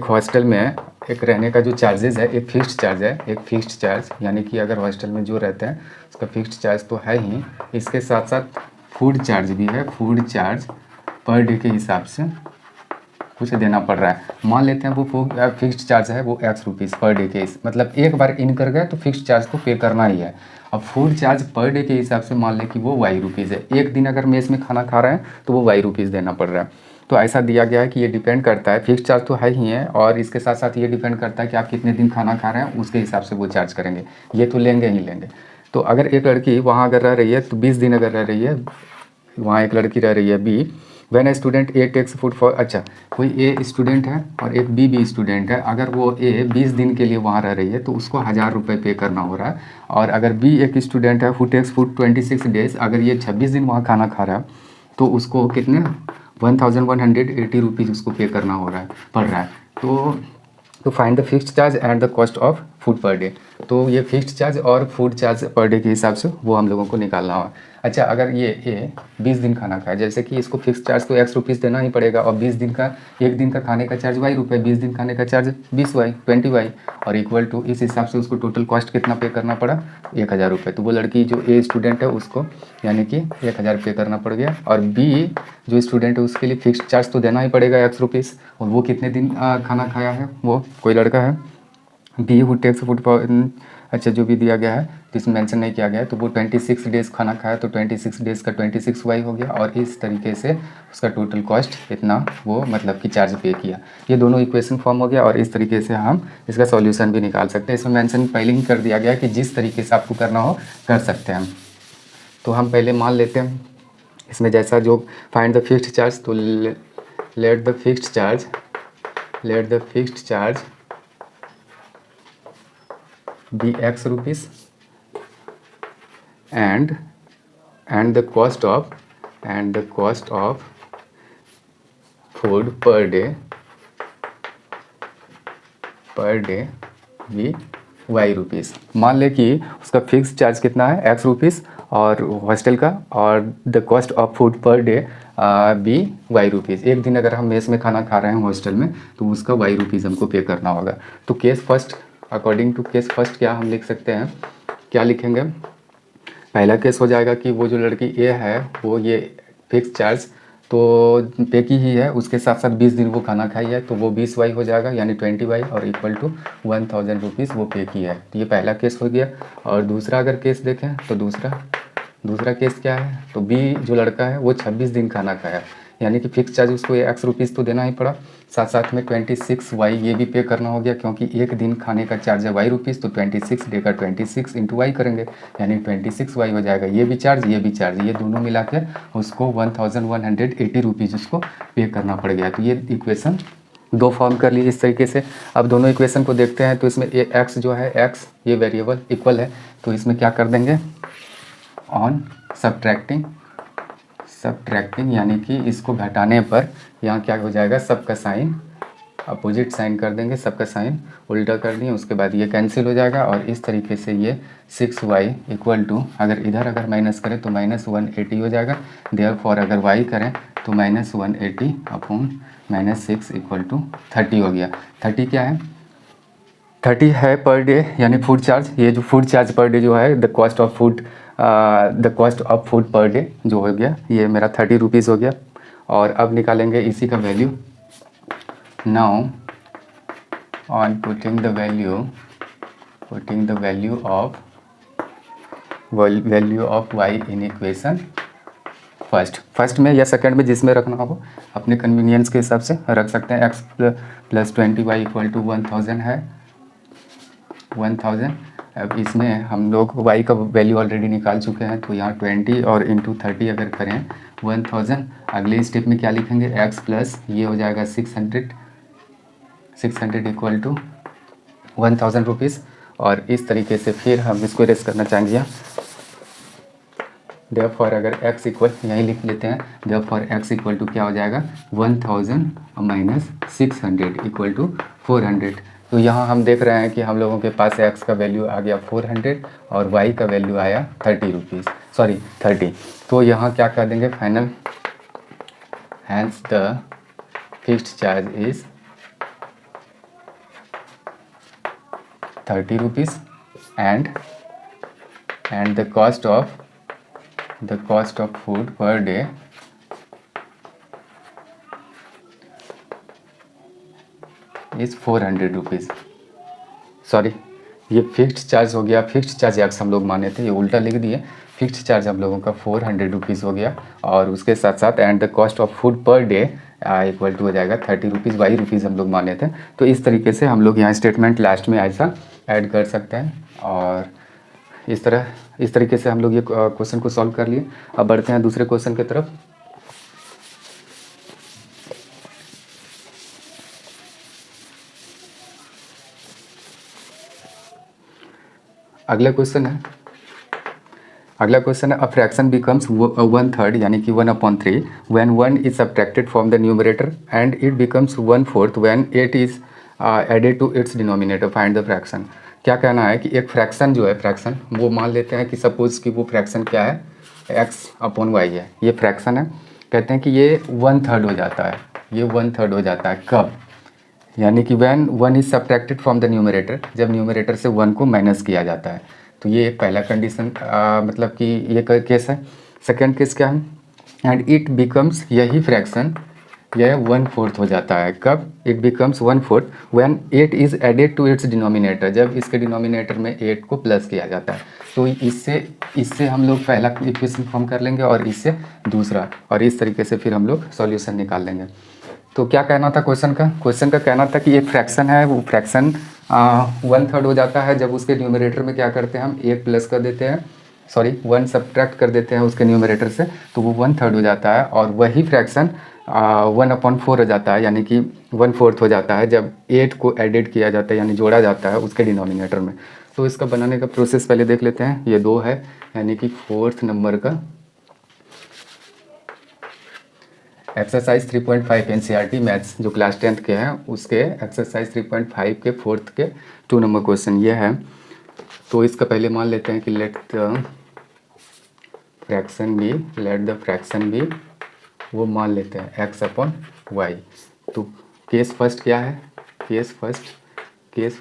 हॉस्टल में एक रहने का जो चार्जेस है, एक फिक्स्ड चार्ज है, एक फिक्स्ड चार्ज यानी कि अगर हॉस्टल में जो रहते हैं उसका फिक्स्ड चार्ज तो है ही, इसके साथ साथ फूड चार्ज भी है। फूड चार्ज पर डे के हिसाब से कुछ देना पड़ रहा है। मान लेते हैं वो फिक्स्ड चार्ज है वो ₹X पर डे के, मतलब एक बार इन कर गए तो फिक्स्ड चार्ज तो पे करना ही है। अब फूड चार्ज पर डे के हिसाब से मान लें कि वो ₹Y है। एक दिन अगर मेस में खाना खा रहे हैं तो वो ₹Y देना पड़ रहा है। तो ऐसा दिया गया है कि ये डिपेंड करता है, फिक्स चार्ज तो है ही है और इसके साथ साथ ये डिपेंड करता है कि आप कितने दिन खाना खा रहे हैं, उसके हिसाब से वो चार्ज करेंगे। ये तो लेंगे ही लेंगे। तो अगर एक लड़की वहाँ अगर रह रही है तो 20 दिन अगर रह रही है, वहाँ एक लड़की रह रही है B, when a student A takes food for, अच्छा कोई ए स्टूडेंट है और एक बी स्टूडेंट है, अगर वो ए 20 दिन के लिए वहाँ रह रही है तो उसको ₹1000 पे करना हो रहा है। और अगर बी एक स्टूडेंट है हु टेक्स फूड 26 डेज, अगर ये 26 दिन वहाँ खाना खा रहा है तो उसको कितने 1180 रुपीज़ उसको पे करना हो रहा है, पड़ रहा है। तो find the fixed charge and the cost of food per day. तो ये फिक्स्ड चार्ज और फूड चार्ज पर डे के हिसाब से वो हम लोगों को निकालना होगा। अच्छा अगर ये 20 दिन खाना खाए, जैसे कि इसको फिक्स चार्ज तो ₹X देना ही पड़ेगा और 20 दिन का, एक दिन का खाने का चार्ज ₹Y, 20 दिन खाने का चार्ज 20Y और इक्वल टू इस हिसाब से उसको टोटल कॉस्ट कितना पे करना पड़ा ₹1000। तो वो लड़की जो ए स्टूडेंट है उसको यानी कि 1000 पे करना पड़ गया और बी जो स्टूडेंट है उसके लिए फिक्स चार्ज तो देना ही पड़ेगा ₹X और वो कितने दिन खाना खाया है, वो कोई लड़का है B who takes food for, अच्छा जो भी दिया गया है तो इसमें मेंशन नहीं किया गया है, तो वो 26 डेज़ खाना खाया तो 26 डेज़ का 26Y हो गया और इस तरीके से उसका टोटल कॉस्ट इतना वो मतलब कि चार्ज पे किया। ये दोनों इक्वेशन फॉर्म हो गया और इस तरीके से हम इसका सॉल्यूशन भी निकाल सकते हैं। इसमें मेंशन पहले ही कर दिया गया कि जिस तरीके से आपको करना हो कर सकते हैं। तो हम पहले मान लेते हैं इसमें जैसा जो फाइंड द फिक्स्ड चार्ज, तो let the fixed charge be ₹X and the cost of food per day be ₹Y। मान ले कि उसका फिक्स चार्ज कितना है ₹X और हॉस्टल का, और the cost of food per day be ₹Y। एक दिन अगर हम मेस में खाना खा रहे हैं हॉस्टल में तो उसका ₹Y हमको पे करना होगा। तो case first, according to case first क्या हम लिख सकते हैं, क्या लिखेंगे, पहला केस हो जाएगा कि वो जो लड़की ए है वो ये फिक्स चार्ज तो पे की ही है, उसके साथ साथ 20 दिन वो खाना खाई है तो वो 20Y हो जाएगा यानी 20Y और इक्वल टू 1000 रुपीज़ वो पे की है। तो ये पहला केस हो गया। और दूसरा अगर केस देखें तो दूसरा केस क्या है, तो बी जो लड़का है वो 26 दिन खाना खाया यानी कि फिक्स चार्ज उसको ₹X तो देना ही पड़ा, साथ साथ में 26Y ये भी पे करना हो गया क्योंकि एक दिन खाने का चार्ज है ₹Y, तो 26 डे का 26 इंटू Y करेंगे यानी 26Y हो जाएगा। ये भी चार्ज ये दोनों मिला के उसको 1180 रुपीज़ उसको पे करना पड़ गया। तो ये इक्वेशन दो फॉर्म कर लिए इस तरीके से। अब दोनों इक्वेशन को देखते हैं तो इसमें ये x जो है x ये वेरिएबल इक्वल है, तो इसमें क्या कर देंगे ऑन सब्ट्रैक्टिंग यानी कि इसको घटाने पर यहाँ क्या हो जाएगा, सबका साइन अपोजिट साइन कर देंगे, सबका साइन उल्टा कर दिए, उसके बाद ये कैंसिल हो जाएगा और इस तरीके से ये 6Y इक्वल टू अगर माइनस करें तो -180 हो जाएगा। देयरफॉर अगर Y करें तो -180 अपॉन -6 इक्वल टू 30 हो गया। 30 क्या है, 30 है पर डे यानी फूड चार्ज। ये जो फूड चार्ज पर डे जो है the cost of food per day जो हो गया ये मेरा 30 रुपीज़ हो गया। और अब निकालेंगे इसी का value. Now on putting the value of y in equation first में या सेकंड में जिसमें रखना हो अपने कन्वीनियंस के हिसाब से रख सकते हैं। x plus 20y equal to 1000 है 1000। अब इसमें हम लोग y का वैल्यू ऑलरेडी निकाल चुके हैं, तो यहाँ 20 और इंटू 30 अगर करें 1000। अगले स्टेप में क्या लिखेंगे, x प्लस ये हो जाएगा 600 इक्वल टू 1000 रुपीज़। और इस तरीके से फिर हम इसको रेस करना चाहेंगे। देयरफॉर अगर x इक्वल यहीं लिख लेते हैं, देयरफॉर x इक्वल टू क्या हो जाएगा 1000 माइनस 600 इक्वल टू 400। तो यहाँ हम देख रहे हैं कि हम लोगों के पास x का वैल्यू आ गया 400 और y का वैल्यू आया 30 रुपीज़, सॉरी 30। तो यहाँ क्या कर देंगे final, hence the fixed charge is 30 rupees and the cost of food per day is 400 rupees। Sorry, ये फिक्स्ड चार्ज हो गया, फिक्स्ड चार्ज एक्स हम लोग माने थे, ये उल्टा लिख दिए। फिक्स्ड चार्ज हम लोगों का 400 रुपीज़ हो गया और उसके साथ साथ and the cost of food per day equal to हो जाएगा 30 रुपीज़, 22 रुपीज़ हम लोग माने थे। तो इस तरीके से हम लोग यहाँ स्टेटमेंट लास्ट में ऐसा ऐड कर सकते हैं और इस तरीके से हम लोग ये क्वेश्चन को सॉल्व कर लिए। अब बढ़ते हैं दूसरे क्वेश्चन की तरफ। अगला क्वेश्चन है अ फ्रैक्शन बिकम्स 1/3 यानी कि 1/3 when 1 is subtracted from the numerator and it becomes 1/4 when 8 is added to its denominator, find the fraction. क्या कहना है कि एक फ्रैक्शन जो है, फ्रैक्शन वो मान लेते हैं कि सपोज कि वो फ्रैक्शन क्या है, x/y है, ये फ्रैक्शन है। कहते हैं कि ये 1/3 हो जाता है, ये 1/3 हो जाता है कब, यानी कि when 1 is subtracted from the numerator, जब न्यूमरेटर से 1 को माइनस किया जाता है। तो ये एक पहला कंडीशन मतलब कि ये केस है। सेकेंड केस क्या है, एंड इट बिकम्स, यही फ्रैक्शन यह 1/4 हो जाता है कब, it becomes 1/4 when 8 is added to its denominator, जब इसके डिनोमिनेटर में 8 को प्लस किया जाता है। तो इससे हम लोग पहला इक्वेशन फॉर्म कर लेंगे और इससे दूसरा, और इस तरीके से फिर हम लोग सॉल्यूशन निकाल लेंगे। तो क्या कहना था क्वेश्चन का कहना था कि एक फ्रैक्शन है, वो फ्रैक्शन 1/3 हो जाता है जब उसके न्यूमरेटर में क्या करते हैं हम 8 प्लस कर देते हैं, सॉरी 1 सब्ट्रैक्ट कर देते हैं उसके न्यूमरेटर से, तो वो 1/3 हो जाता है। और वही फ्रैक्शन 1/4 हो जाता है, यानी कि 1/4 हो जाता है जब 8 को एडेड किया जाता है, यानी जोड़ा जाता है उसके डिनोमिनेटर में। तो इसका बनाने का प्रोसेस पहले देख लेते हैं। ये 2 है, यानी कि 4th नंबर का एक्सरसाइज 3.5 एनसीईआरटी मैथ्स जो क्लास 10th के हैं, उसके एक्सरसाइज 3.5 के 4th के 2 नंबर क्वेश्चन ये है। तो इसका पहले मान लेते हैं कि लेट द फ्रैक्शन बी, वो मान लेते हैं x/y। तो केस फर्स्ट क्या है, केस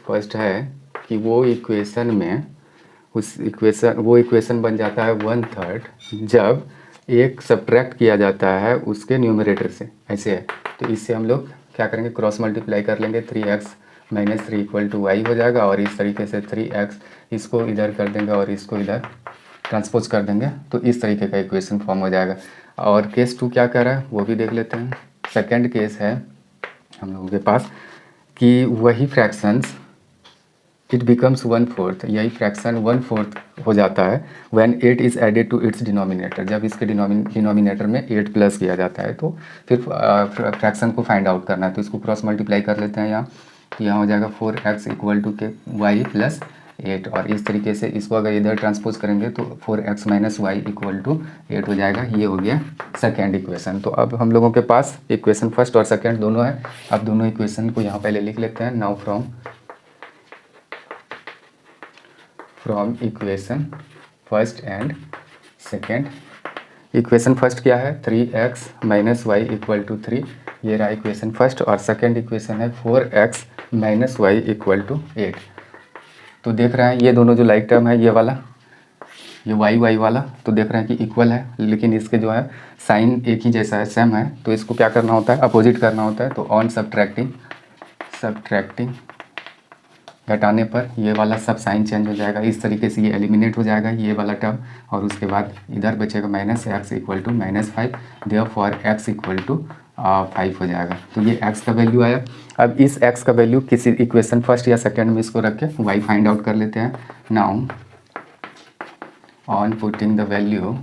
फर्स्ट है कि वो इक्वेशन बन जाता है 1/3 जब एक सब्ट्रैक्ट किया जाता है उसके न्यूमरेटर से, ऐसे है। तो इससे हम लोग क्या करेंगे, क्रॉस मल्टीप्लाई कर लेंगे, 3x - 3 इक्वल टू y हो जाएगा। और इस तरीके से 3x इसको इधर कर देंगे और इसको इधर ट्रांसपोज कर देंगे, तो इस तरीके का इक्वेशन फॉर्म हो जाएगा। और केस 2 क्या कर रहा है वो भी देख लेते हैं। सेकेंड केस है हम लोगों के पास कि वही फ्रैक्शंस इट बिकम्स 1/4, यही फ्रैक्शन 1/4 हो जाता है when 8 is added to its denominator, जब इसके डिनोमिनेटर में 8 प्लस किया जाता है। तो फिर फ्रैक्शन को फाइंड आउट करना है, तो इसको क्रॉस मल्टीप्लाई कर लेते हैं यहाँ। तो यहाँ हो जाएगा 4x इक्वल टू के y प्लस 8, और इस तरीके से इसको अगर इधर ट्रांसपोज करेंगे तो 4x - y इक्वल टू 8 हो जाएगा। ये हो गया सेकेंड इक्वेशन। तो अब हम लोगों के पास इक्वेशन फर्स्ट और सेकेंड दोनों है। अब दोनों इक्वेशन को यहाँ पहले लिख लेते हैं। Now from equation first and second. Equation first क्या है, 3x - y इक्वल टू 3, ये रहा इक्वेशन फर्स्ट। और सेकेंड इक्वेशन है 4x - y इक्वल टू 8। तो देख रहे हैं ये दोनों जो लाइक टर्म है, ये वाला, ये y वाला, तो देख रहे हैं कि इक्वल है, लेकिन इसके जो है साइन एक ही जैसा है, सेम है। तो इसको क्या करना होता है, अपोजिट करना होता है। तो ऑन सब्ट्रैक्टिंग घटाने पर ये वाला सब साइन चेंज हो जाएगा, इस तरीके से ये एलिमिनेट हो जाएगा ये वाला टर्म, और उसके बाद इधर बचेगा minus X equal to -5, therefore X equal to 5 हो जाएगा। तो ये एक्स का वैल्यू आया। अब इस एक्स का वैल्यू किसी इक्वेशन फर्स्ट या सेकेंड में इसको रख के वाई फाइंड आउट कर लेते हैं। Now on putting the value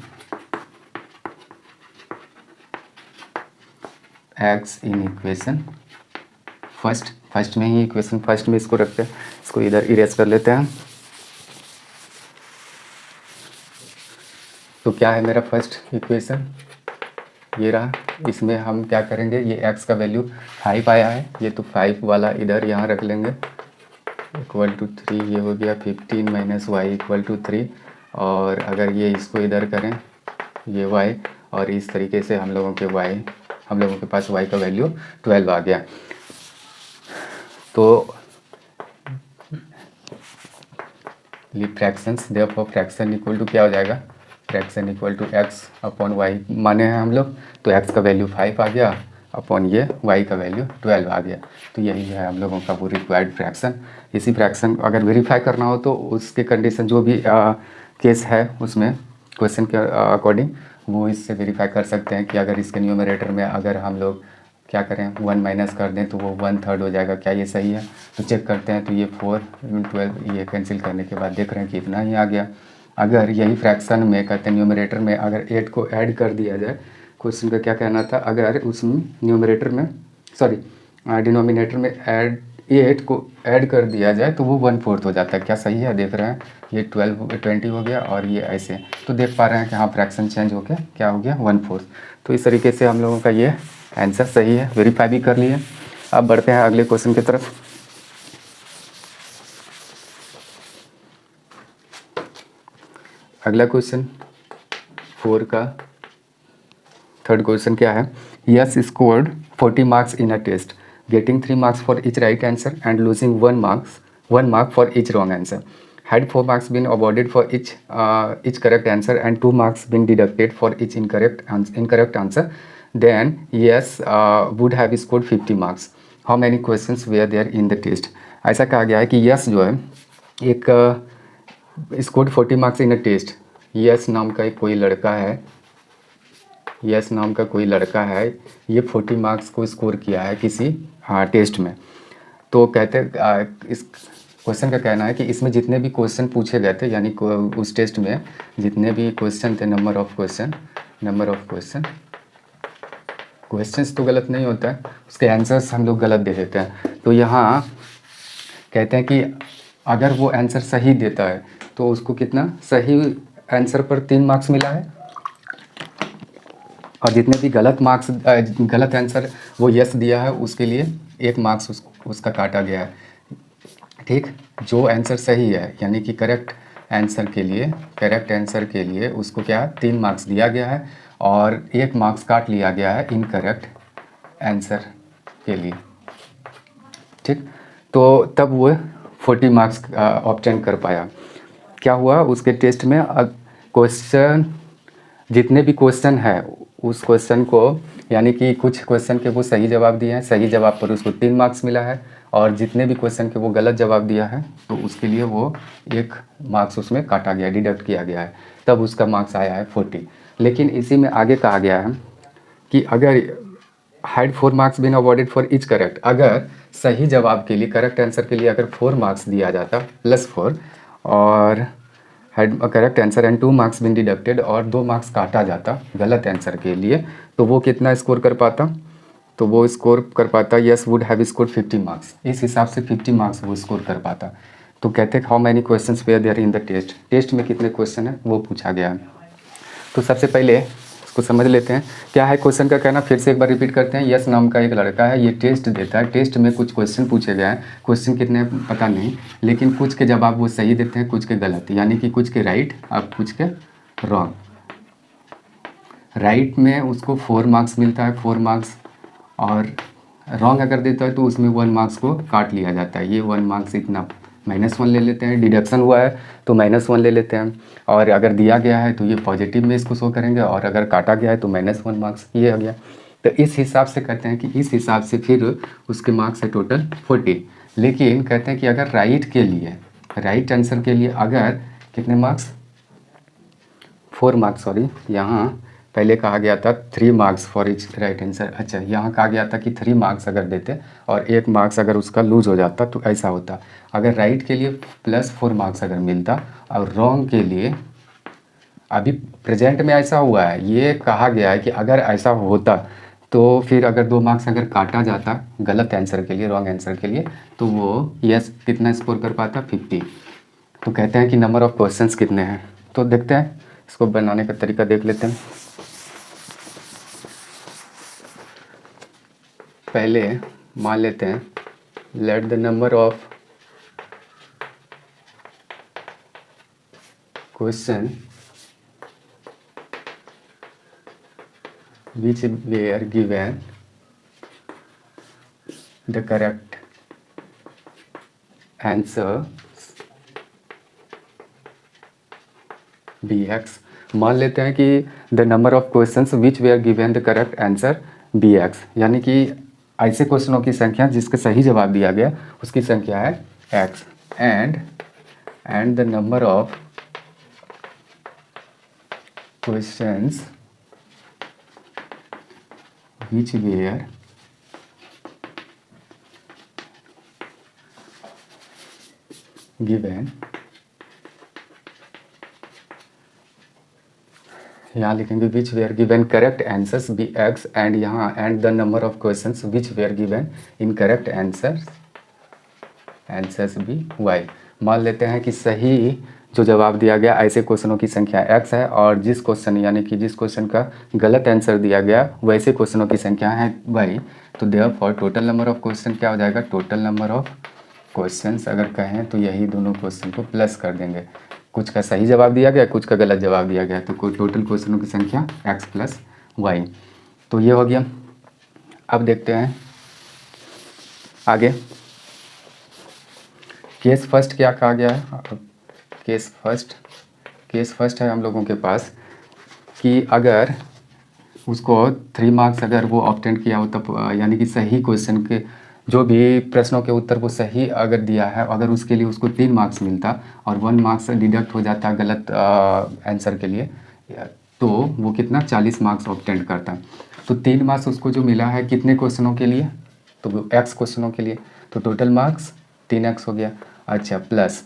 x in equation first में ही इक्वेशन फर्स्ट में इसको रखते हैं, इसको इधर इरेज कर लेते हैं। तो क्या है मेरा फर्स्ट इक्वेशन, ये रहा। इसमें हम क्या करेंगे, ये x का वैल्यू 5 आया है, ये तो 5 वाला इधर यहाँ रख लेंगे इक्वल टू 3, ये हो गया 15 माइनस वाई इक्वल टू 3। और अगर ये इसको इधर करें ये y, और इस तरीके से हम लोगों के पास y का वैल्यू 12 आ गया। तो fractions, therefore fraction equal to क्या हो जाएगा, fraction equal to X upon Y माने हैं हम लोग, तो एक्स का वैल्यू 5 आ गया अपॉन ये वाई का वैल्यू 12 आ गया। तो यही है हम लोगों का वो रिक्वायर्ड फ्रैक्शन। इसी फ्रैक्शन अगर वेरीफाई करना हो तो उसके कंडीशन जो भी केस है उसमें क्वेश्चन के अकॉर्डिंग वो इससे वेरीफाई कर सकते हैं कि अगर इसके न्यूमरेटर में अगर हम लोग क्या करें 1 माइनस कर दें तो वो 1/3 हो जाएगा, क्या ये सही है। तो चेक करते हैं, तो ये 4 × 12 ये कैंसिल करने के बाद देख रहे हैं कि इतना ही आ गया। अगर यही फ्रैक्शन में कहते हैं न्यूमरेटर में अगर 8 को ऐड कर दिया जाए, क्वेश्चन का क्या कहना था, अगर उस न्यूमरेटर में डिनोमिनेटर में 8 को ऐड कर दिया जाए तो वो 1/4 हो जाता है, क्या सही है। देख रहे हैं ये 20 हो गया और ये ऐसे, तो देख पा रहे हैं कि हाँ फ्रैक्शन चेंज होकर क्या हो गया 1/4। तो इस तरीके से हम लोगों का ये आंसर सही है, वेरीफाई भी कर लिए। अब बढ़ते हैं अगले क्वेश्चन की तरफ। अगला क्वेश्चन 4 का थर्ड क्वेश्चन क्या है, Yash scored 40 marks in a test, getting 3 marks for each right answer and losing 1 mark for each wrong answer. Had 4 marks been awarded for each correct answer and 2 marks been deducted for each incorrect answer, then yes would have scored 50 marks. How many questions were there in the test? ऐसा कहा गया है कि यस जो है एक scored 40 marks in a test. Yash नाम का कोई लड़का है, यस नाम का कोई लड़का है, ये 40 मार्क्स को स्कोर किया है किसी टेस्ट में। तो कहते इस क्वेश्चन का कहना है कि इसमें जितने भी क्वेश्चन पूछे गए थे, यानी उस टेस्ट में जितने भी क्वेश्चन थे, नंबर ऑफ क्वेश्चंस तो गलत नहीं होता है, उसके आंसर्स हम लोग गलत दे देते हैं। तो यहाँ कहते हैं कि अगर वो आंसर सही देता है तो उसको कितना, सही आंसर पर 3 मार्क्स मिला है, और जितने भी गलत आंसर वो यस दिया है उसके लिए 1 मार्क्स उसका काटा गया है। ठीक, जो आंसर सही है यानी कि करेक्ट आंसर के लिए उसको क्या 3 मार्क्स दिया गया है और 1 मार्क्स काट लिया गया है इनकरेक्ट आंसर के लिए। ठीक, तो तब वो 40 मार्क्स ऑब्टेन कर पाया। क्या हुआ उसके टेस्ट में, क्वेश्चन जितने भी क्वेश्चन है उस क्वेश्चन को, यानी कि कुछ क्वेश्चन के वो सही जवाब दिए हैं, सही जवाब पर उसको 3 मार्क्स मिला है, और जितने भी क्वेश्चन के वो गलत जवाब दिया है तो उसके लिए वो 1 मार्क्स उसमें काटा गया, डिडक्ट किया गया है, तब उसका मार्क्स आया है 40। लेकिन इसी में आगे कहा गया है कि अगर had 4 marks been awarded for each correct, अगर सही जवाब के लिए, करेक्ट आंसर के लिए अगर 4 मार्क्स दिया जाता +4, और had correct answer and 2 marks been deducted, और 2 मार्क्स काटा जाता गलत आंसर के लिए, तो वो कितना स्कोर कर पाता, तो वो स्कोर कर पाता yes would have score 50 marks. इस हिसाब से 50 मार्क्स वो स्कोर कर पाता। तो कहते हैं how many questions were there in the test, test में कितने क्वेश्चन है वो पूछा गया है। तो सबसे पहले इसको समझ लेते हैं क्या है क्वेश्चन का कहना, फिर से एक बार रिपीट करते हैं। यस नाम का एक लड़का है, ये टेस्ट देता है, टेस्ट में कुछ क्वेश्चन पूछे गए हैं, क्वेश्चन कितने पता नहीं, लेकिन कुछ के जवाब वो सही देते हैं, कुछ के गलत, यानी कि कुछ के राइट और कुछ के रॉन्ग। राइट में उसको 4 मार्क्स मिलता है, 4 मार्क्स, और रॉन्ग अगर देता है तो उसमें 1 मार्क्स को काट लिया जाता है, ये 1 मार्क्स इतना -1 ले लेते हैं, डिडक्शन हुआ है तो -1 ले लेते हैं, और अगर दिया गया है तो ये पॉजिटिव में इसको शो करेंगे, और अगर काटा गया है तो -1 मार्क्स, ये हो गया। तो इस हिसाब से कहते हैं कि इस हिसाब से फिर उसके मार्क्स है टोटल 40। लेकिन कहते हैं कि अगर राइट आंसर के लिए अगर कितने मार्क्स, 4 मार्क्स, सॉरी, यहाँ पहले कहा गया था 3 marks for each right answer. अच्छा, यहाँ कहा गया था कि 3 मार्क्स अगर देते और 1 मार्क्स अगर उसका लूज हो जाता तो ऐसा होता। अगर राइट के लिए +4 मार्क्स अगर मिलता और रॉन्ग के लिए, अभी प्रेजेंट में ऐसा हुआ है, ये कहा गया है कि अगर ऐसा होता तो फिर अगर 2 मार्क्स अगर काटा जाता गलत आंसर के लिए, रॉन्ग आंसर के लिए, तो वो यस कितना स्कोर कर पाता, 50। तो कहते हैं कि नंबर ऑफ़ क्वेश्चंस कितने हैं। तो देखते हैं, इसको बनाने का तरीका देख लेते हैं। पहले मान लेते हैं let the number of question which were given the correct answer bx। मान लेते हैं कि the number of questions which वे are given the correct answer bx, यानी कि ऐसे क्वेश्चनों की संख्या जिसका सही जवाब दिया गया उसकी संख्या है x, and the number of questions which were given, यहाँ लिखेंगे which were given correct answers be x, and यहाँ and the number of questions which were given in correct answers be y. मान लेते हैं कि सही जो जवाब दिया गया ऐसे क्वेश्चनों की संख्या x है, और जिस क्वेश्चन यानी कि जिस क्वेश्चन का गलत आंसर दिया गया वैसे क्वेश्चनों की संख्या है y। तो therefore total number of question क्या हो जाएगा, टोटल नंबर ऑफ क्वेश्चंस अगर कहें तो यही दोनों क्वेश्चन को प्लस कर देंगे, कुछ का सही जवाब दिया गया, कुछ का गलत जवाब दिया गया, तो टोटल क्वेश्चनों की संख्या x + y। तो ये हो गया। अब देखते हैं आगे, केस फर्स्ट क्या कहा गया है। केस फर्स्ट है हम लोगों के पास कि अगर उसको 3 मार्क्स अगर वो ऑब्टेन किया हो तब, यानी कि सही क्वेश्चन के जो भी प्रश्नों के उत्तर वो सही अगर दिया है, अगर उसके लिए उसको 3 मार्क्स मिलता और 1 मार्क्स डिडक्ट हो जाता गलत आंसर के लिए, तो वो कितना 40 मार्क्स ऑब्टेन करता। तो 3 मार्क्स उसको जो मिला है कितने क्वेश्चनों के लिए, तो x क्वेश्चनों के लिए, तो टोटल मार्क्स 3x हो गया। अच्छा, प्लस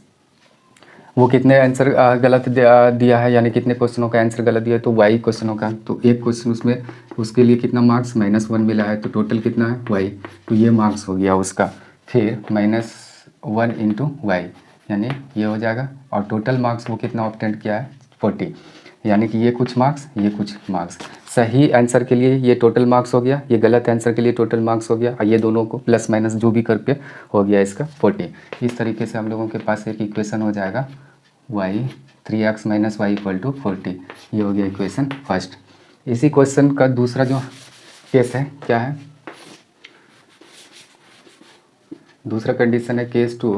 वो कितने आंसर गलत दिया है, यानी कितने क्वेश्चनों का आंसर गलत दिया है, तो y क्वेश्चनों का, तो एक क्वेश्चन उसमें उसके लिए कितना मार्क्स -1 मिला है, तो टोटल कितना है y, तो ये मार्क्स हो गया उसका। फिर -1 × y, यानी ये हो जाएगा, और टोटल मार्क्स वो कितना ऑब्टेन किया है 40, यानी कि ये कुछ मार्क्स, ये कुछ मार्क्स। सही आंसर के लिए ये टोटल मार्क्स हो गया, ये गलत आंसर के लिए टोटल मार्क्स हो गया, और ये दोनों को प्लस माइनस जो भी करके हो गया इसका 40। इस तरीके से हम लोगों के पास एक इक्वेशन हो जाएगा y 3x - y = 40। ये हो गया इक्वेशन फर्स्ट। इसी क्वेश्चन का दूसरा जो केस है क्या है, दूसरा कंडीशन है केस 2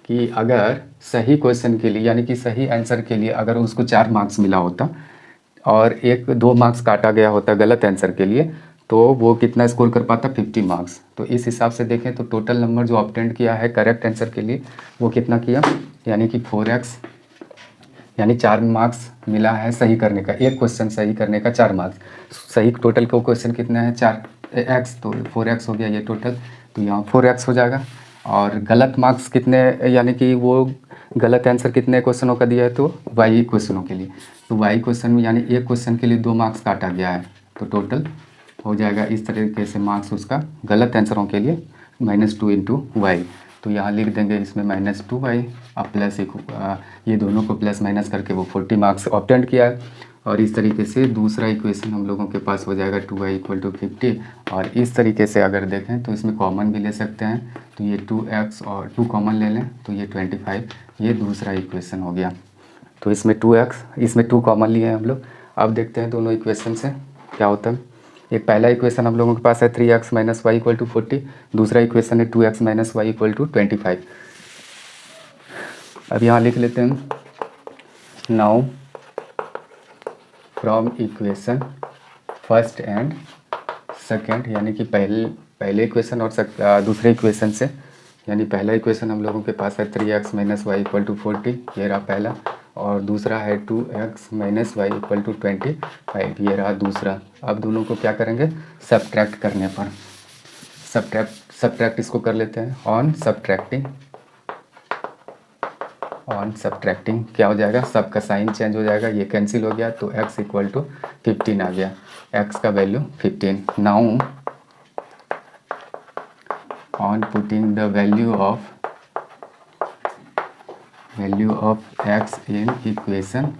कि अगर सही क्वेश्चन के लिए यानी कि सही आंसर के लिए अगर उसको 4 मार्क्स मिला होता और 1-2 मार्क्स काटा गया होता गलत आंसर के लिए, तो वो कितना स्कोर कर पाता 50 मार्क्स। तो इस हिसाब से देखें तो टोटल नंबर जो ऑब्टेन किया है करेक्ट आंसर के लिए वो कितना किया, यानी कि 4x, यानी 4 मार्क्स मिला है सही करने का, एक क्वेश्चन सही करने का 4 मार्क्स। सही टोटल का क्वेश्चन कितना है 4x, तो 4x हो गया ये टोटल, तो यहाँ 4x हो जाएगा। और गलत मार्क्स कितने, यानी कि वो गलत आंसर कितने क्वेश्चनों का दिया है, तो y क्वेश्चनों के लिए, तो y क्वेश्चन में यानी एक क्वेश्चन के लिए 2 मार्क्स काटा गया है, तो टोटल हो जाएगा इस तरीके से मार्क्स उसका गलत आंसरों के लिए -2 × y। तो यहाँ लिख देंगे इसमें -2y और प्लस ये दोनों को प्लस माइनस करके वो 40 मार्क्स ऑब्टेन किया है। और इस तरीके से दूसरा इक्वेशन हम लोगों के पास हो जाएगा 2y = 50। और इस तरीके से अगर देखें तो इसमें कॉमन भी ले सकते हैं, तो ये 2x और 2 कॉमन ले लें तो ये 25, ये दूसरा इक्वेशन हो गया। तो इसमें 2x, इसमें 2 कॉमन लिए हैं हम लोग। अब देखते हैं दोनों इक्वेशन से क्या होता है। एक पहला इक्वेशन हम लोगों के पास है 3x - y = 40, दूसरा इक्वेशन है 2x - y = 25। अब यहाँ लिख लेते हैं, now from equation first and second, यानी कि पहले इक्वेशन और दूसरे इक्वेशन से यानी पहला इक्वेशन हम लोगों के पास है 3x minus y equal to 40, ये रहा पहला, और दूसरा है 2x minus y equal to 25, ये रहा दूसरा। अब दोनों को क्या करेंगे, सब्ट्रैक्ट करने पर, सब्ट्रैक्ट इसको कर लेते हैं। ऑन सब्ट्रैक्टिंग क्या हो जाएगा, सब का साइन चेंज हो जाएगा, ये कैंसिल हो गया, तो x इक्वल टू 15 आ गया, x का value 15। Now on putting the value of x in equation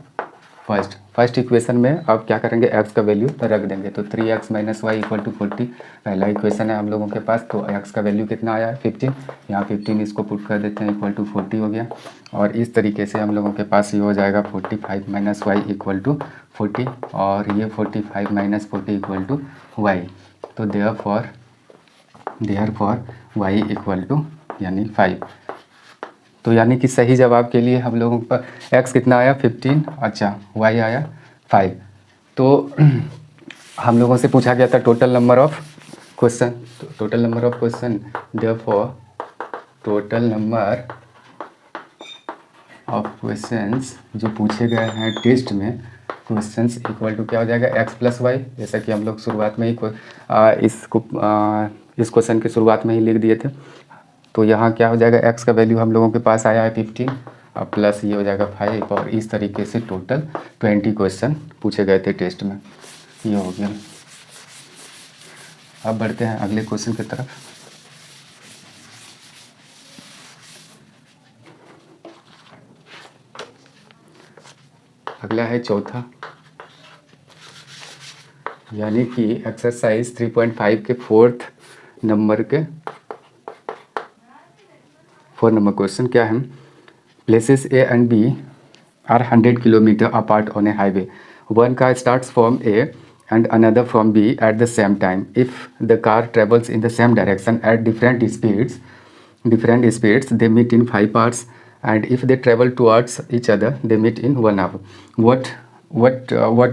first equation में अब क्या करेंगे, x का वैल्यू रख देंगे। तो 3x minus y equal to 40 पहला इक्वेशन है हम लोगों के पास, तो x का वैल्यू कितना आया है 15, यहाँ 15 इसको पुट कर देते हैं, इक्वल टू 40 हो गया। और इस तरीके से हम लोगों के पास ये हो जाएगा 45 माइनस वाई इक्वल टू 40, और ये 45 माइनस 40 इक्वल टू वाई। तो therefore Y equal to यानी 5। तो यानी कि सही जवाब के लिए हम लोगों पर x कितना आया 15, अच्छा y आया 5। तो हम लोगों से पूछा गया था टोटल नंबर ऑफ क्वेश्चन, तो total number of question, therefore total number of questions जो पूछे गए हैं टेस्ट में, क्वेश्चंस इक्वल टू क्या हो जाएगा x प्लस वाई, जैसा कि हम लोग शुरुआत में ही इस क्वेश्चन की शुरुआत में ही लिख दिए थे। तो यहाँ क्या हो जाएगा, x का वैल्यू हम लोगों के पास आया है 15, और प्लस ये हो जाएगा 5, और इस तरीके से टोटल 20 क्वेश्चन पूछे गए थे टेस्ट में, ये हो गया। अब बढ़ते हैं अगले क्वेश्चन की तरफ। अगला है चौथा, यानी कि एक्सरसाइज 3.5 के 4 नंबर क्वेश्चन क्या है, places A and B are 100 kilometre apart on a highway, one car starts from A and another from B at the same time. If the car travels in the same direction at different speeds, they meet in 5 parts, and if they travel towards each other, they meet in 1 hour. What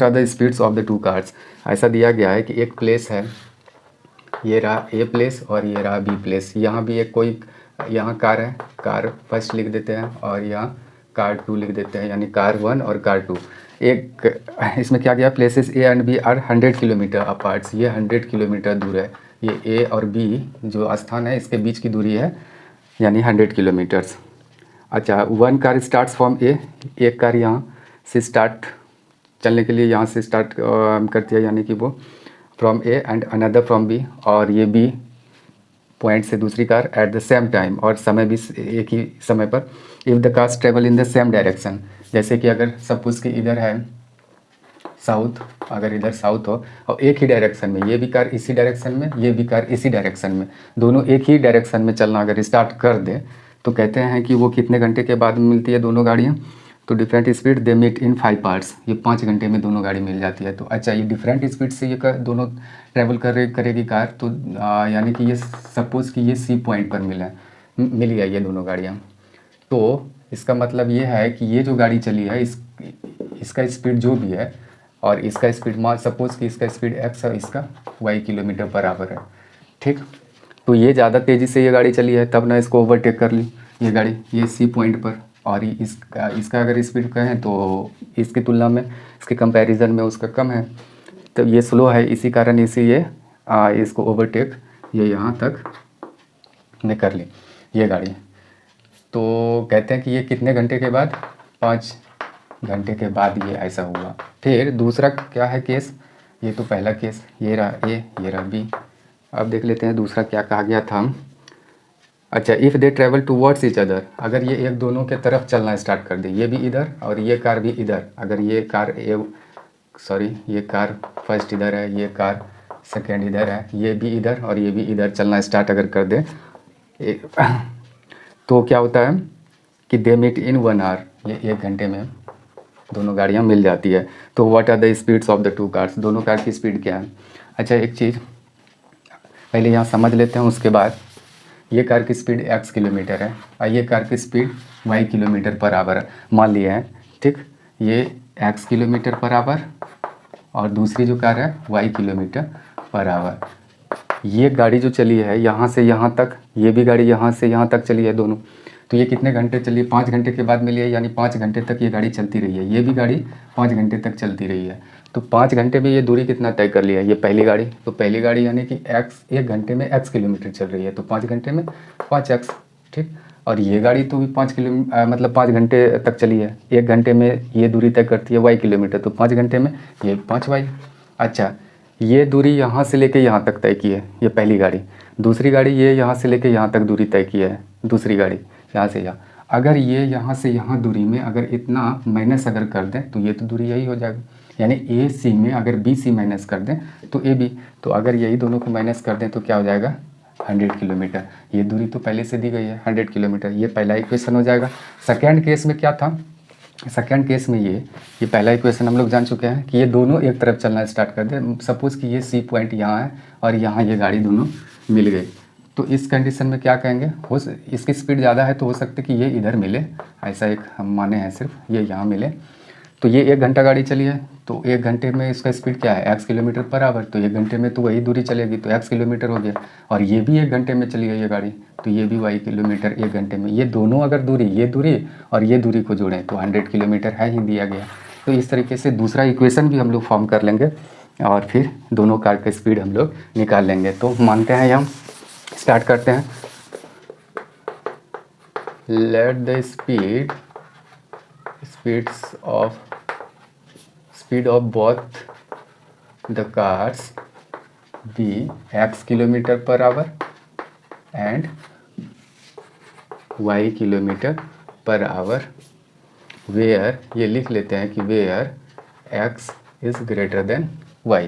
are the speeds of the two cars? ऐसा दिया गया है कि एक प्लेस है, ये रहा ए प्लेस और ये रहा बी प्लेस, यहाँ भी एक कोई यहाँ कार है, कार फर्स्ट लिख देते हैं, और यहाँ कार 2 लिख देते हैं, यानी कार 1 और कार 2। एक इसमें क्या गया, places A and B are 100 kilometre aparts, ये 100 किलोमीटर दूर है, ये ए और बी जो स्थान है इसके बीच की दूरी है, यानी 100 किलोमीटर्स। अच्छा, वन कार स्टार्ट्स फ्रॉम ए, एक कार यहाँ से स्टार्ट चलने के लिए यहाँ से स्टार्ट करती है, यानी कि वो from A and another from B, और ये बी पॉइंट से दूसरी car at the same time, और समय भी एक ही समय पर। If the cars travel in the same direction, जैसे कि अगर सपोज कि इधर है साउथ, अगर इधर साउथ हो और एक ही डायरेक्शन में, ये भी कार इसी डायरेक्शन में, ये भी कार इसी डायरेक्शन में, दोनों एक ही डायरेक्शन में चलना अगर स्टार्ट कर दे, तो कहते हैं कि वो कितने घंटे के बाद मिलती है दोनों गाड़ियाँ। तो different speed they meet in 5 parts, ये 5 घंटे में दोनों गाड़ी मिल जाती है। तो अच्छा, ये डिफरेंट स्पीड से ये दोनों ट्रैवल करेगी कार, तो यानी कि ये सपोज़ कि ये सी पॉइंट पर मिल गया ये दोनों गाड़ियाँ, तो इसका मतलब ये है कि ये जो गाड़ी चली है इसका स्पीड जो भी है, और इसका स्पीड मान सपोज़ कि इसका स्पीड x है, इसका y किलोमीटर पर आवर है, ठीक। तो ये ज़्यादा तेज़ी से ये गाड़ी चली है, तब ना इसको ओवरटेक कर ली ये गाड़ी, ये सी पॉइंट पर, और इसका अगर स्पीड कहें तो इसकी तुलना में, इसके कंपैरिजन में उसका कम है, तो ये स्लो है, इसी कारण ये इसको ओवरटेक ये यहाँ तक ने कर ली ये गाड़ी। तो कहते हैं कि ये कितने घंटे के बाद, 5 घंटे के बाद ये ऐसा हुआ। फिर दूसरा क्या है केस, ये तो पहला केस, ये रहा ए, ये रहा बी। अब देख लेते हैं दूसरा क्या कहा गया था। अच्छा, if they travel towards each other, अगर ये एक दोनों के तरफ चलना स्टार्ट कर दे, ये भी इधर और ये कार भी इधर, अगर ये कार ये कार फर्स्ट इधर है, ये कार सेकेंड इधर है, ये भी इधर और ये भी इधर चलना स्टार्ट अगर कर दे, तो क्या होता है कि दे मीट इन 1 आवर, ये 1 घंटे में दोनों गाड़ियाँ मिल जाती है। तो what are the speeds of the 2 cars, दोनों कार की स्पीड क्या है। अच्छा, एक चीज़ पहले यहाँ समझ लेते हैं, उसके बाद ये कार की स्पीड x किलोमीटर है और ये कार की speed y kilometre per our मान लिया है, ठीक। ये x किलोमीटर पर आवर और दूसरी जो कार है y किलोमीटर पर आवर। ये गाड़ी जो चली है यहाँ से यहाँ तक, ये भी गाड़ी यहाँ से यहाँ तक चली है दोनों, तो ये कितने घंटे चली है? 5 घंटे के बाद मिली है, यानी 5 घंटे तक ये गाड़ी चलती रही है। ये भी गाड़ी 5 घंटे तक चलती रही है। तो 5 घंटे में ये दूरी कितना तय कर लिया? ये पहली गाड़ी, तो पहली गाड़ी यानी कि एक्स, 1 घंटे में x किलोमीटर चल रही है, तो 5 घंटे में 5x, ठीक। और ये गाड़ी तो भी 5 मतलब 5 घंटे तक चली है, 1 घंटे में ये दूरी तय करती है y किलोमीटर, तो 5 घंटे में ये 5y। अच्छा, ये दूरी यहाँ से लेके यहाँ तक तय की है ये पहली गाड़ी। दूसरी गाड़ी ये यहाँ से लेके यहाँ तक दूरी तय की है दूसरी गाड़ी, यहाँ से यहाँ। अगर ये यहाँ से यहाँ दूरी में अगर इतना माइनस अगर कर दें तो ये तो दूरी यही हो जाएगा, यानी ए सी में अगर बी सी माइनस कर दें तो ए बी, तो अगर यही दोनों को माइनस कर दें तो क्या हो जाएगा? 100 किलोमीटर। ये दूरी तो पहले से दी गई है 100 किलोमीटर, ये पहला इक्वेशन हो जाएगा। सेकेंड केस में क्या था? सेकेंड केस में ये पहला इक्वेशन हम लोग जान चुके हैं कि ये दोनों एक तरफ चलना स्टार्ट कर दे। सपोज़ कि ये सी पॉइंट यहाँ है और यहाँ ये गाड़ी दोनों मिल गई, तो इस कंडीशन में क्या कहेंगे? इसकी स्पीड ज़्यादा है तो हो सकता है कि ये इधर मिले, ऐसा एक हम माने हैं, सिर्फ ये यहाँ मिले। तो ये 1 घंटा गाड़ी चली है, तो 1 घंटे में इसका स्पीड क्या है? x किलोमीटर पर आवर, तो 1 घंटे में तो वही दूरी चलेगी, तो x किलोमीटर हो गया। और ये भी 1 घंटे में चली है ये गाड़ी, तो ये भी y किलोमीटर 1 घंटे में। ये दोनों अगर दूरी, ये दूरी और ये दूरी को जोड़ें तो 100 किलोमीटर है ही दिया गया। तो इस तरीके से दूसरा इक्वेशन भी हम लोग फॉर्म कर लेंगे और फिर दोनों कार का स्पीड हम लोग निकाल लेंगे। तो मानते हैं हम स्टार्ट करते हैं। Let the speed of both the cars be x kilometre per hour and y kilometre per hour where, ये लिख लेते हैं कि where x is greater than y।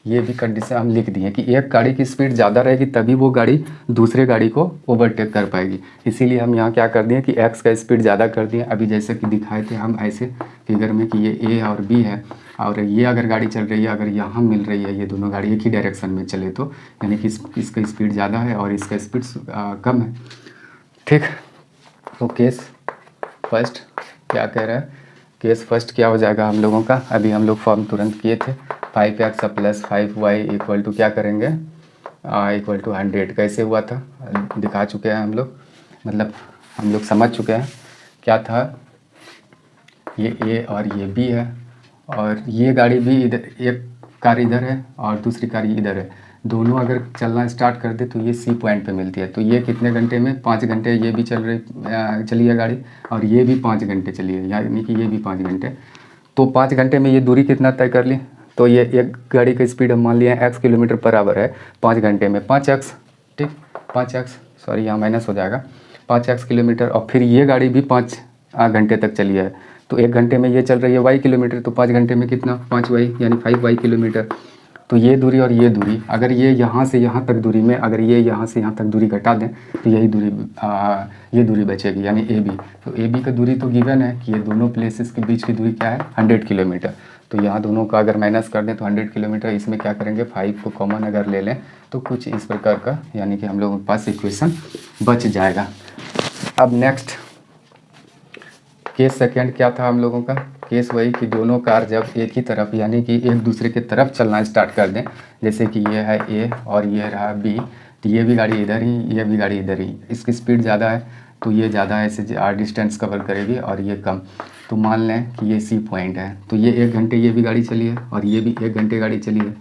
ये भी कंडीशन हम लिख दिए कि एक गाड़ी की स्पीड ज़्यादा रहेगी तभी वो गाड़ी दूसरे गाड़ी को ओवरटेक कर पाएगी। इसीलिए हम यहाँ क्या कर दिए कि x का स्पीड ज़्यादा कर दिए। अभी जैसे कि दिखाए थे हम ऐसे फिगर में कि ये a और b है, और ये अगर गाड़ी चल रही है, अगर यहाँ मिल रही है ये दोनों गाड़ी एक ही डायरेक्शन में चले तो यानी कि इसका स्पीड ज़्यादा है और इसका स्पीड कम है, ठीक। तो केस फर्स्ट क्या कह रहा है? केस फर्स्ट क्या हो जाएगा हम लोगों का? अभी हम लोग फॉर्म तुरंत किए थे, 5x plus 5y equal to क्या करेंगे? Equal to 100। कैसे हुआ था दिखा चुके हैं हम लोग, मतलब हम लोग समझ चुके हैं क्या था। ये a और ये b है, और ये गाड़ी भी इधर, एक कार इधर है और दूसरी कार इधर है। दोनों अगर चलना स्टार्ट कर दे तो ये सी पॉइंट पे मिलती है। तो ये कितने घंटे में? 5 घंटे ये भी चली है गाड़ी, और ये भी 5 घंटे चली है, यानी कि ये भी 5 घंटे। तो 5 घंटे में ये दूरी कितना तय कर ली? तो ये एक गाड़ी का स्पीड हम मान लिए x किलोमीटर पर आवर है, 5 घंटे में 5x, ठीक, 5x, सॉरी यहाँ माइनस हो जाएगा, 5x किलोमीटर। और फिर ये गाड़ी भी 5 घंटे तक चली है, तो 1 घंटे में ये चल रही है y किलोमीटर, तो 5 घंटे में कितना? 5y, यानी 5y किलोमीटर। तो ये दूरी और ये दूरी, अगर ये यहाँ से यहाँ तक दूरी में, अगर ये यहाँ से यहाँ तक दूरी घटा दें तो यही दूरी ये दूरी बचेगी, यानी ए बी। तो ए बी का दूरी तो गिवन है कि ये दोनों प्लेसेस के बीच की दूरी क्या है? 100 किलोमीटर। तो यहाँ दोनों का अगर माइनस कर दें तो 100 किलोमीटर, इसमें क्या करेंगे? 5 को कॉमन अगर ले लें तो कुछ इस प्रकार का, यानी कि हम लोगों के पास इक्वेशन बच जाएगा। अब नेक्स्ट केस सेकेंड क्या था हम लोगों का? केस वही कि दोनों कार जब एक ही तरफ, यानी कि एक दूसरे के तरफ चलना स्टार्ट कर दें, जैसे कि ये है ए और ये रहा बी, तो ये भी गाड़ी इधर ही, ये भी गाड़ी इधर ही। इसकी स्पीड ज़्यादा है तो ये ज़्यादा ऐसे डिस्टेंस कवर करेगी और ये कम। तो मान लें कि ये सी पॉइंट है, तो ये 1 घंटे ये भी गाड़ी चली है और ये भी 1 घंटे गाड़ी चली है,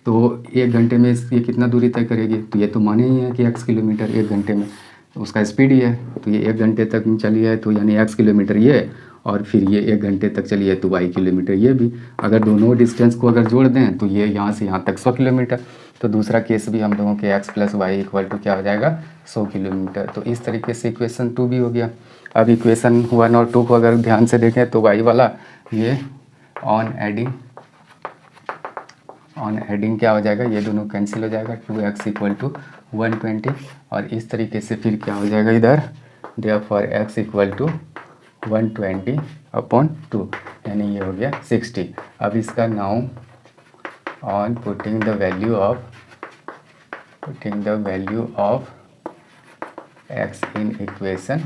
तो 1 घंटे में ये कितना दूरी तय करेगी? तो ये तो माने ही है कि x किलोमीटर 1 घंटे में, तो उसका स्पीड ही है। तो ये 1 घंटे तक चली है तो यानी x किलोमीटर ये, और फिर ये 1 घंटे तक चली है तो y किलोमीटर ये भी। अगर दोनों डिस्टेंस को अगर जोड़ दें तो ये यहाँ से यहाँ तक 100 किलोमीटर। तो दूसरा केस भी हम लोगों के x plus y equal to क्या हो जाएगा? 100 किलोमीटर। तो इस तरीके से इक्वेशन 2 भी हो गया। अब इक्वेशन 1 और 2 को अगर ध्यान से देखें तो y वाला ये ऑन एडिंग क्या हो जाएगा? ये दोनों कैंसिल हो जाएगा, 2x इक्वल टू 120। और इस तरीके से फिर क्या हो जाएगा इधर? देयरफॉर x इक्वल टू 120/2, यानी ये हो गया 60। अब इसका now on putting the value of x in equation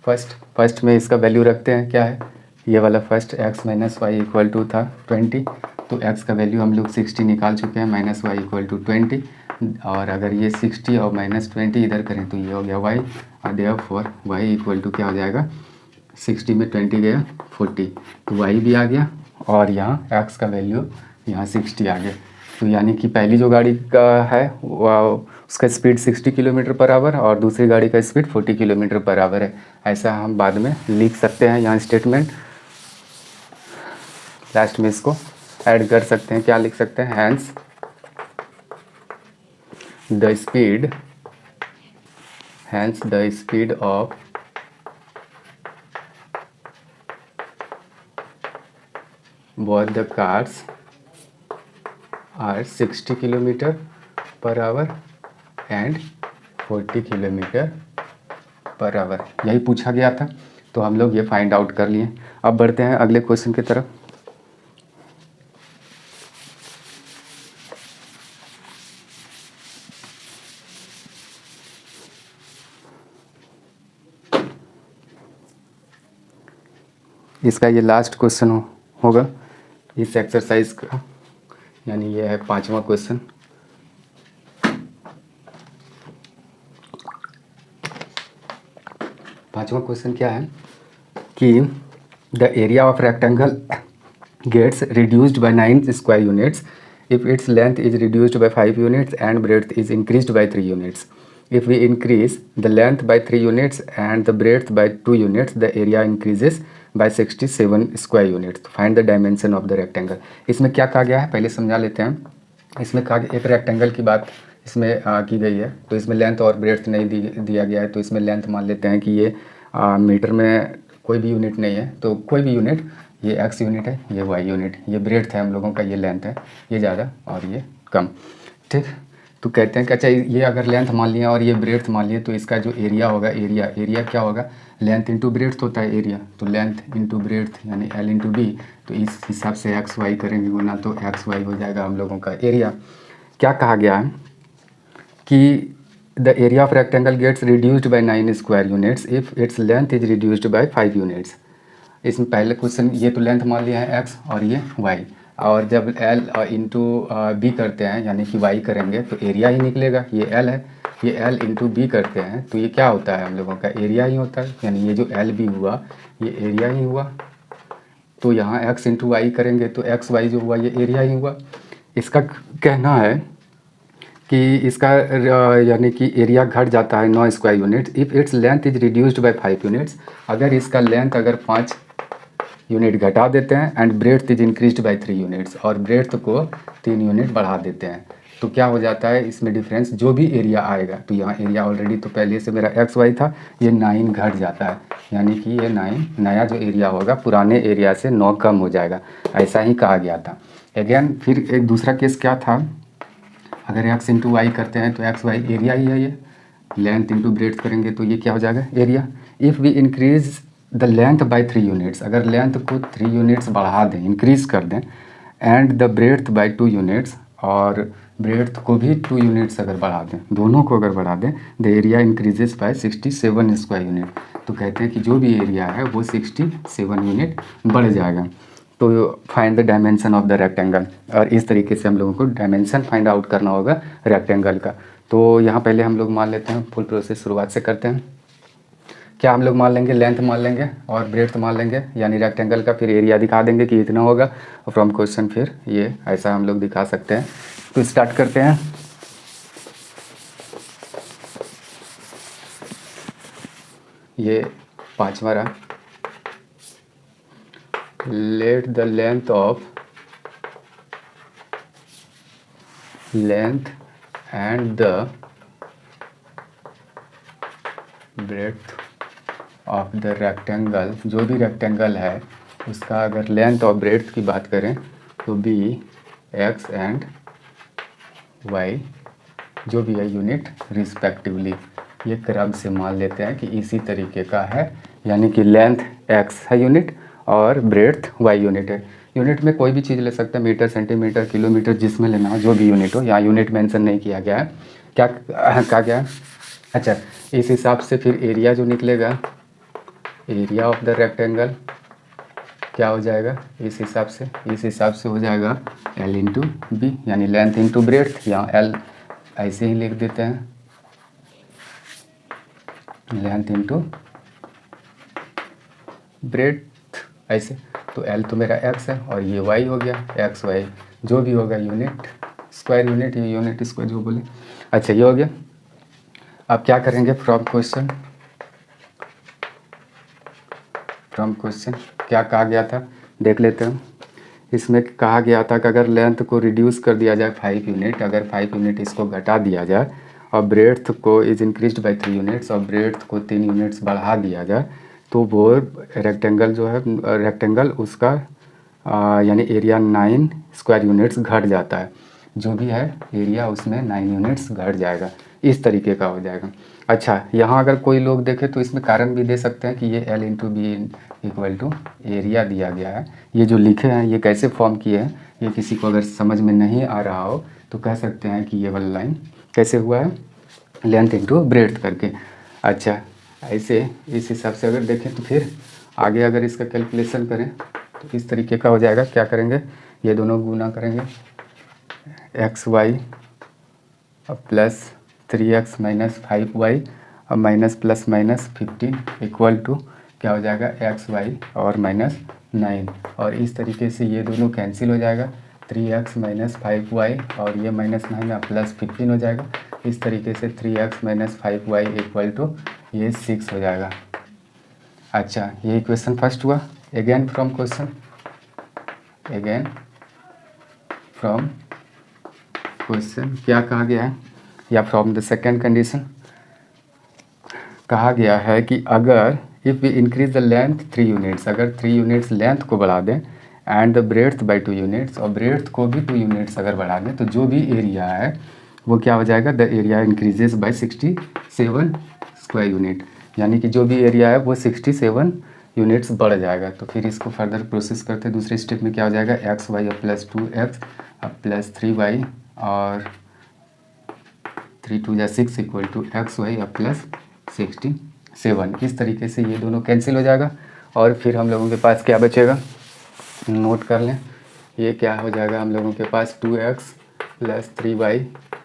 first में इसका वैल्यू रखते हैं, क्या है ये वाला? First x minus y equal to था 20, तो x का वैल्यू हम लोग 60 निकाल चुके हैं, माइनस वाई इक्वल टू 20। और अगर ये 60 और -20 इधर करें तो ये हो गया y, और देयरफॉर y इक्वल टू क्या हो जाएगा, 60 में 20 गया 40, तो y भी आ गया और यहाँ x का वैल्यू यहाँ 60 आ गया। तो यानी कि पहली जो गाड़ी का है वो उसका स्पीड 60 किलोमीटर पर आवर और दूसरी गाड़ी का स्पीड 40 किलोमीटर पर आवर है। ऐसा हम बाद में लिख सकते हैं यहाँ स्टेटमेंट, लास्ट में इसको ऐड कर सकते हैं। क्या लिख सकते हैं, hence the speed of both the cars are 60 kilometre per hour and 40 kilometre per hour, यही पूछा गया था, तो हम लोग ये फाइंड आउट कर लिए। अब बढ़ते हैं अगले क्वेश्चन की तरफ। इसका ये लास्ट क्वेश्चन होगा इस एक्सरसाइज का, यानी ये है 5वां क्वेश्चन। पांचवा क्वेश्चन क्या है कि the area of rectangle gets reduced by 9 square units if its length is reduced by 5 units and breadth is increased by 3 units. If we increase the length by 3 units and the breadth by 2 units the area increases by 67 square units. Find the dimension of the rectangle. इसमें क्या कहा गया है पहले समझा लेते हैं। इसमें कहा एक रेक्टेंगल की बात इसमें की गई है, तो इसमें लेंथ और ब्रेड्थ नहीं दिया गया है, तो इसमें लेंथ मान लेते हैं कि ये मीटर में कोई भी यूनिट नहीं है, तो कोई भी यूनिट, ये x यूनिट है, ये y यूनिट, ये ब्रेड्थ है हम लोगों का, ये लेंथ है, ये ज़्यादा और ये कम, ठीक। तो कहते हैं कि अच्छा ये अगर लेंथ मान लिया और ये ब्रेड्थ मान लिया तो इसका जो एरिया होगा, एरिया क्या होगा, लेंथ इंटू ब्रेड्थ होता है एरिया, तो लेंथ इंटू ब्रेड्थ यानी L इंटू B, तो इस हिसाब से एक्स वाई करेंगे गुना, तो एक्स वाई हो जाएगा हम लोगों का एरिया। क्या कहा गया है कि the area of rectangle gets reduced by 9 square units if its length is reduced by 5 units. इसमें पहले क्वेश्चन ये तो लेंथ मान लिया है x और ये y, और जब L इंटू बी करते हैं यानी कि y करेंगे तो एरिया ही निकलेगा, ये L है, ये L इंटू बी करते हैं तो ये क्या होता है हम लोगों का एरिया ही होता है, यानी ये जो L भी हुआ ये एरिया ही हुआ। तो यहाँ x इंटू वाई करेंगे तो एक्स वाई जो हुआ ये एरिया ही हुआ। इसका कहना है कि इसका यानी कि एरिया घट जाता है 9 square units if it's length is reduced by 5 units, अगर इसका लेंथ अगर 5 यूनिट घटा देते हैं and breadth is increased by 3 units, और ब्रेड्थ को 3 यूनिट बढ़ा देते हैं, तो क्या हो जाता है इसमें डिफरेंस जो भी एरिया आएगा, तो यहाँ एरिया ऑलरेडी तो पहले से मेरा एक्स वाई था, ये 9 घट जाता है, यानी कि ये 9 नया जो एरिया होगा पुराने एरिया से 9 कम हो जाएगा, ऐसा ही कहा गया था। अगेन फिर एक दूसरा केस क्या था, अगर x इंटू वाई करते हैं तो एक्स वाई एरिया ही है, ये लेंथ इंटू ब्रेड्थ करेंगे तो ये क्या हो जाएगा area. If we increase the length by 3 units, अगर लेंथ को 3 यूनिट्स बढ़ा दें, इंक्रीज कर दें, and the breadth by 2 units, और ब्रेड्थ को भी 2 यूनिट्स अगर बढ़ा दें, दोनों को अगर बढ़ा दें, the area increases by 67 square unit, तो कहते हैं कि जो भी एरिया है वो 67 यूनिट बढ़ जाएगा। तो find the dimension of the rectangle, और इस तरीके से हम लोगों को डायमेंशन फाइंड आउट करना होगा रेक्टेंगल का। तो यहाँ पहले हम लोग मान लेते हैं, फुल प्रोसेस शुरुआत से करते हैं। क्या हम लोग मान लेंगे, लेंथ मान लेंगे और ब्रेड्थ मान लेंगे, यानी रेक्टेंगल का फिर एरिया दिखा देंगे कि इतना होगा, और फ्रॉम क्वेश्चन फिर ये ऐसा हम लोग दिखा सकते हैं। तो स्टार्ट करते हैं। ये 5वां रहा, let the length and the breadth of the rectangle, जो भी रेक्टेंगल है उसका अगर लेंथ और ब्रेड्थ की बात करें तो बी एक्स एंड वाई जो भी है यूनिट रिस्पेक्टिवली, ये क्रम से मान लेते हैं कि इसी तरीके का है, यानी कि लेंथ एक्स है यूनिट और ब्रेड्थ वाई यूनिट है। यूनिट में कोई भी चीज़ ले सकते हैं, मीटर, सेंटीमीटर, किलोमीटर, जिसमें लेना हो, जो भी यूनिट हो, यहाँ यूनिट मेंशन नहीं किया गया है। क्या कहा गया है, अच्छा इस हिसाब से फिर एरिया जो निकलेगा, एरिया ऑफ द रेक्टेंगल क्या हो जाएगा, इस हिसाब से हो जाएगा L इंटू बी, यानी लेंथ इंटू ब्रेड्थ, यहाँ L ऐसे ही लिख देते हैं, लेंथ इंटू ब्रेड्थ ऐसे। तो एल तो मेरा एक्स है और ये वाई हो गया, एक्स वाई जो भी होगा यूनिट स्क्वायर यूनिट, ये यूनिट स्क्वायर जो बोले। अच्छा ये हो गया। अब क्या करेंगे, फ्रॉम क्वेश्चन क्या कहा गया था देख लेते हैं। इसमें कहा गया था कि अगर लेंथ को रिड्यूस कर दिया जाए 5 यूनिट, अगर 5 यूनिट इसको घटा दिया जाए और ब्रेड्थ को इज इंक्रीज्ड बाय 3 यूनिट्स और ब्रेड्थ को 3 यूनिट्स बढ़ा दिया जाए, तो वो रेक्टेंगल जो है रेक्टेंगल उसका यानी एरिया 9 स्क्वायर यूनिट्स घट जाता है, जो भी है एरिया उसमें 9 यूनिट्स घट जाएगा, इस तरीके का हो जाएगा। अच्छा यहाँ अगर कोई लोग देखे तो इसमें कारण भी दे सकते हैं कि ये L into B equal to area दिया गया है। ये जो लिखे हैं ये कैसे फॉर्म किए हैं, ये किसी को अगर समझ में नहीं आ रहा हो तो कह सकते हैं कि ये वाला लाइन कैसे हुआ है, लेंथ इंटू ब्रेड्थ करके। अच्छा ऐसे इस हिसाब से अगर देखें तो फिर आगे अगर इसका कैलकुलेशन करें तो इस तरीके का हो जाएगा। क्या करेंगे, ये दोनों गुना करेंगे, एक्स वाई अब प्लस 3x माइनस 5y अब minus plus minus 15 equal to क्या हो जाएगा, एक्स वाई और माइनस 9। और इस तरीके से ये दोनों कैंसिल हो जाएगा, 3x माइनस 5y और ये माइनस 9 अब प्लस 15 हो जाएगा। इस तरीके से 3x minus 5y equal to ये 6 हो जाएगा। अच्छा ये इक्वेशन फर्स्ट हुआ। Again from question, again from question क्या कहा गया है, या फ्रॉम द सेकेंड कंडीशन कहा गया है कि अगर if we increase the length 3 units, अगर 3 यूनिट्स लेंथ को बढ़ा दें and the breadth by 2 units और ब्रेड्थ को भी 2 यूनिट्स अगर बढ़ा दें, तो जो भी एरिया है वो क्या हो जाएगा, the area increases by 67 square unit, यानी कि जो भी एरिया है वो 67 यूनिट्स बढ़ जाएगा। तो फिर इसको फर्दर प्रोसेस करते हैं, दूसरे स्टेप में क्या हो जाएगा, एक्स वाई अब प्लस 2x अब प्लस 3y और 3 2 जा 6 इक्वल टू एक्स वाई अब प्लस 67। इस तरीके से ये दोनों कैंसिल हो जाएगा और फिर हम लोगों के पास क्या बचेगा, नोट कर लें, ये क्या हो जाएगा हम लोगों के पास 2x प्लस 3y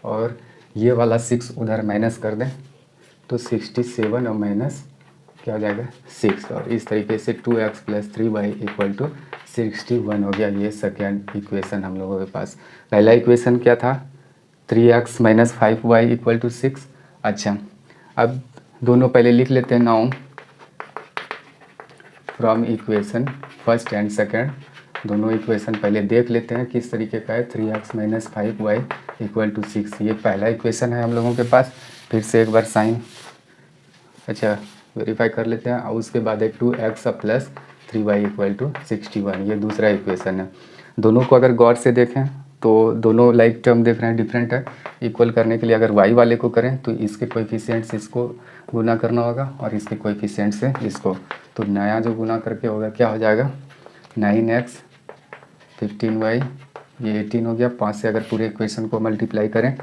और ये वाला 6 उधर माइनस कर दें तो 67 और माइनस क्या हो जाएगा 6, और इस तरीके से 2x plus 3y equal to 61 हो गया। ये सेकेंड इक्वेशन हम लोगों के पास। पहला इक्वेशन क्या था, 3x minus 5y equal to 6। अच्छा अब दोनों पहले लिख लेते हैं now from equation first and second, दोनों इक्वेशन पहले देख लेते हैं किस तरीके का है। 3x minus 5y equal to 6, ये पहला इक्वेशन है हम लोगों के पास। फिर से एक बार साइन अच्छा वेरीफाई कर लेते हैं और उसके बाद है 2x plus 3y equal to 61, ये दूसरा इक्वेशन है। दोनों को अगर गौर से देखें तो दोनों लाइक टर्म देख रहे हैं डिफरेंट है। इक्वल करने के लिए अगर y वाले को करें तो इसके कोएफिशिएंट से इसको गुना करना होगा और इसके कोएफिशिएंट से इसको, तो नया जो गुना करके होगा क्या हो जाएगा, 9x 15y ये 18 हो गया। 5 से अगर पूरे इक्वेशन को मल्टीप्लाई करें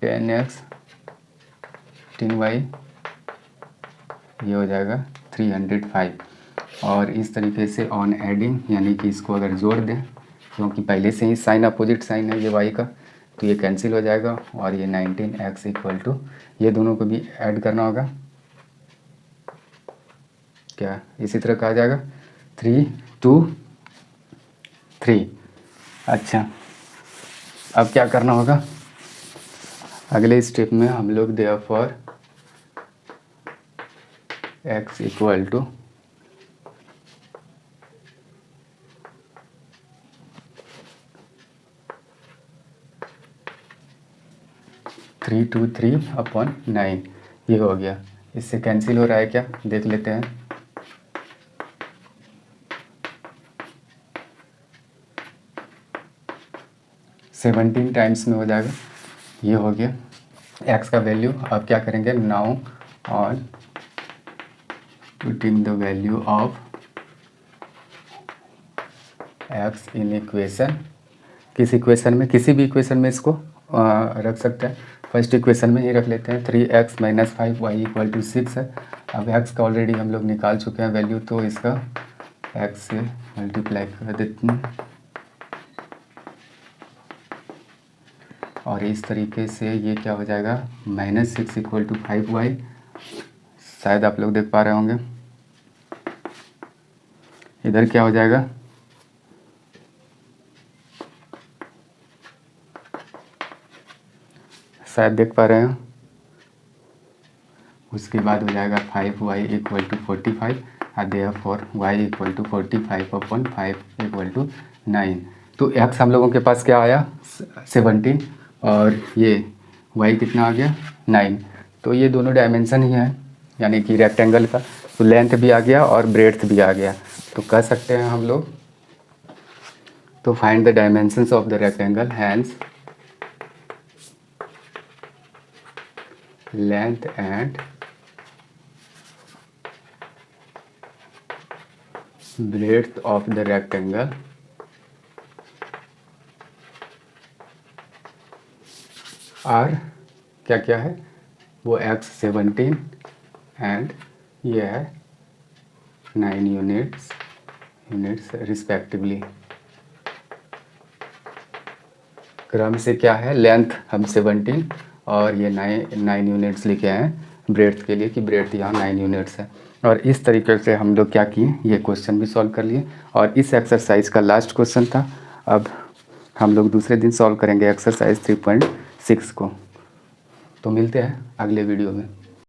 10x 15y ये हो जाएगा 305। और इस तरीके से ऑन एडिंग यानी कि इसको अगर जोड़ दें, क्योंकि पहले से ही साइन अपोजिट साइन है ये y का, तो ये कैंसिल हो जाएगा और ये 19x इक्वल टू ये दोनों को भी ऐड करना होगा, क्या इसी तरह कहा जाएगा 3 2 3। अच्छा अब क्या करना होगा, अगले स्टेप में हम लोग देयरफॉर x इक्वल टू 323/9 ये हो गया। इससे कैंसिल हो रहा है क्या देख लेते हैं, सेवनटीन टाइम्स में हो जाएगा, ये हो गया x का वैल्यू। अब क्या करेंगे, now on putting the value of x in equation, किस इक्वेशन में, किसी भी इक्वेशन में इसको रख सकते हैं। फर्स्ट इक्वेशन में ही रख लेते हैं, 3x minus 5y equal to 6 है। अब x का ऑलरेडी हम लोग निकाल चुके हैं वैल्यू, तो इसका x से मल्टीप्लाई कर देते हैं। और इस तरीके से ये क्या हो जाएगा, -6 = 5y। शायद आप लोग देख पा रहे होंगे। इधर क्या हो जाएगा, शायद देख पा रहे हैं। उसके बाद हो जाएगा 5y = 45 और देयरफॉर y = 45/5 = 9। तो x हम लोगों के पास क्या आया, 17, और ये y कितना आ गया, 9। तो ये दोनों डायमेंशन ही हैं, यानी कि रेक्टेंगल का। तो लेंथ भी आ गया और ब्रेड्थ भी आ गया। तो कह सकते हैं हम लोग, तो find the dimensions of the rectangle, hence length and breadth of the rectangle are क्या क्या है, वो x 17 एंड ये है 9 यूनिट्स रिस्पेक्टिवली। क्रम से क्या है, लेंथ हम 17 और ये 9 यूनिट्स लिखे हैं ब्रेड्थ के लिए, कि ब्रेड्थ यहाँ 9 यूनिट्स है। और इस तरीके से हम लोग क्या किए, ये क्वेश्चन भी सॉल्व कर लिए। और इस एक्सरसाइज का लास्ट क्वेश्चन था। अब हम लोग दूसरे दिन सॉल्व करेंगे एक्सरसाइज 3.6 को। तो मिलते हैं अगले वीडियो में।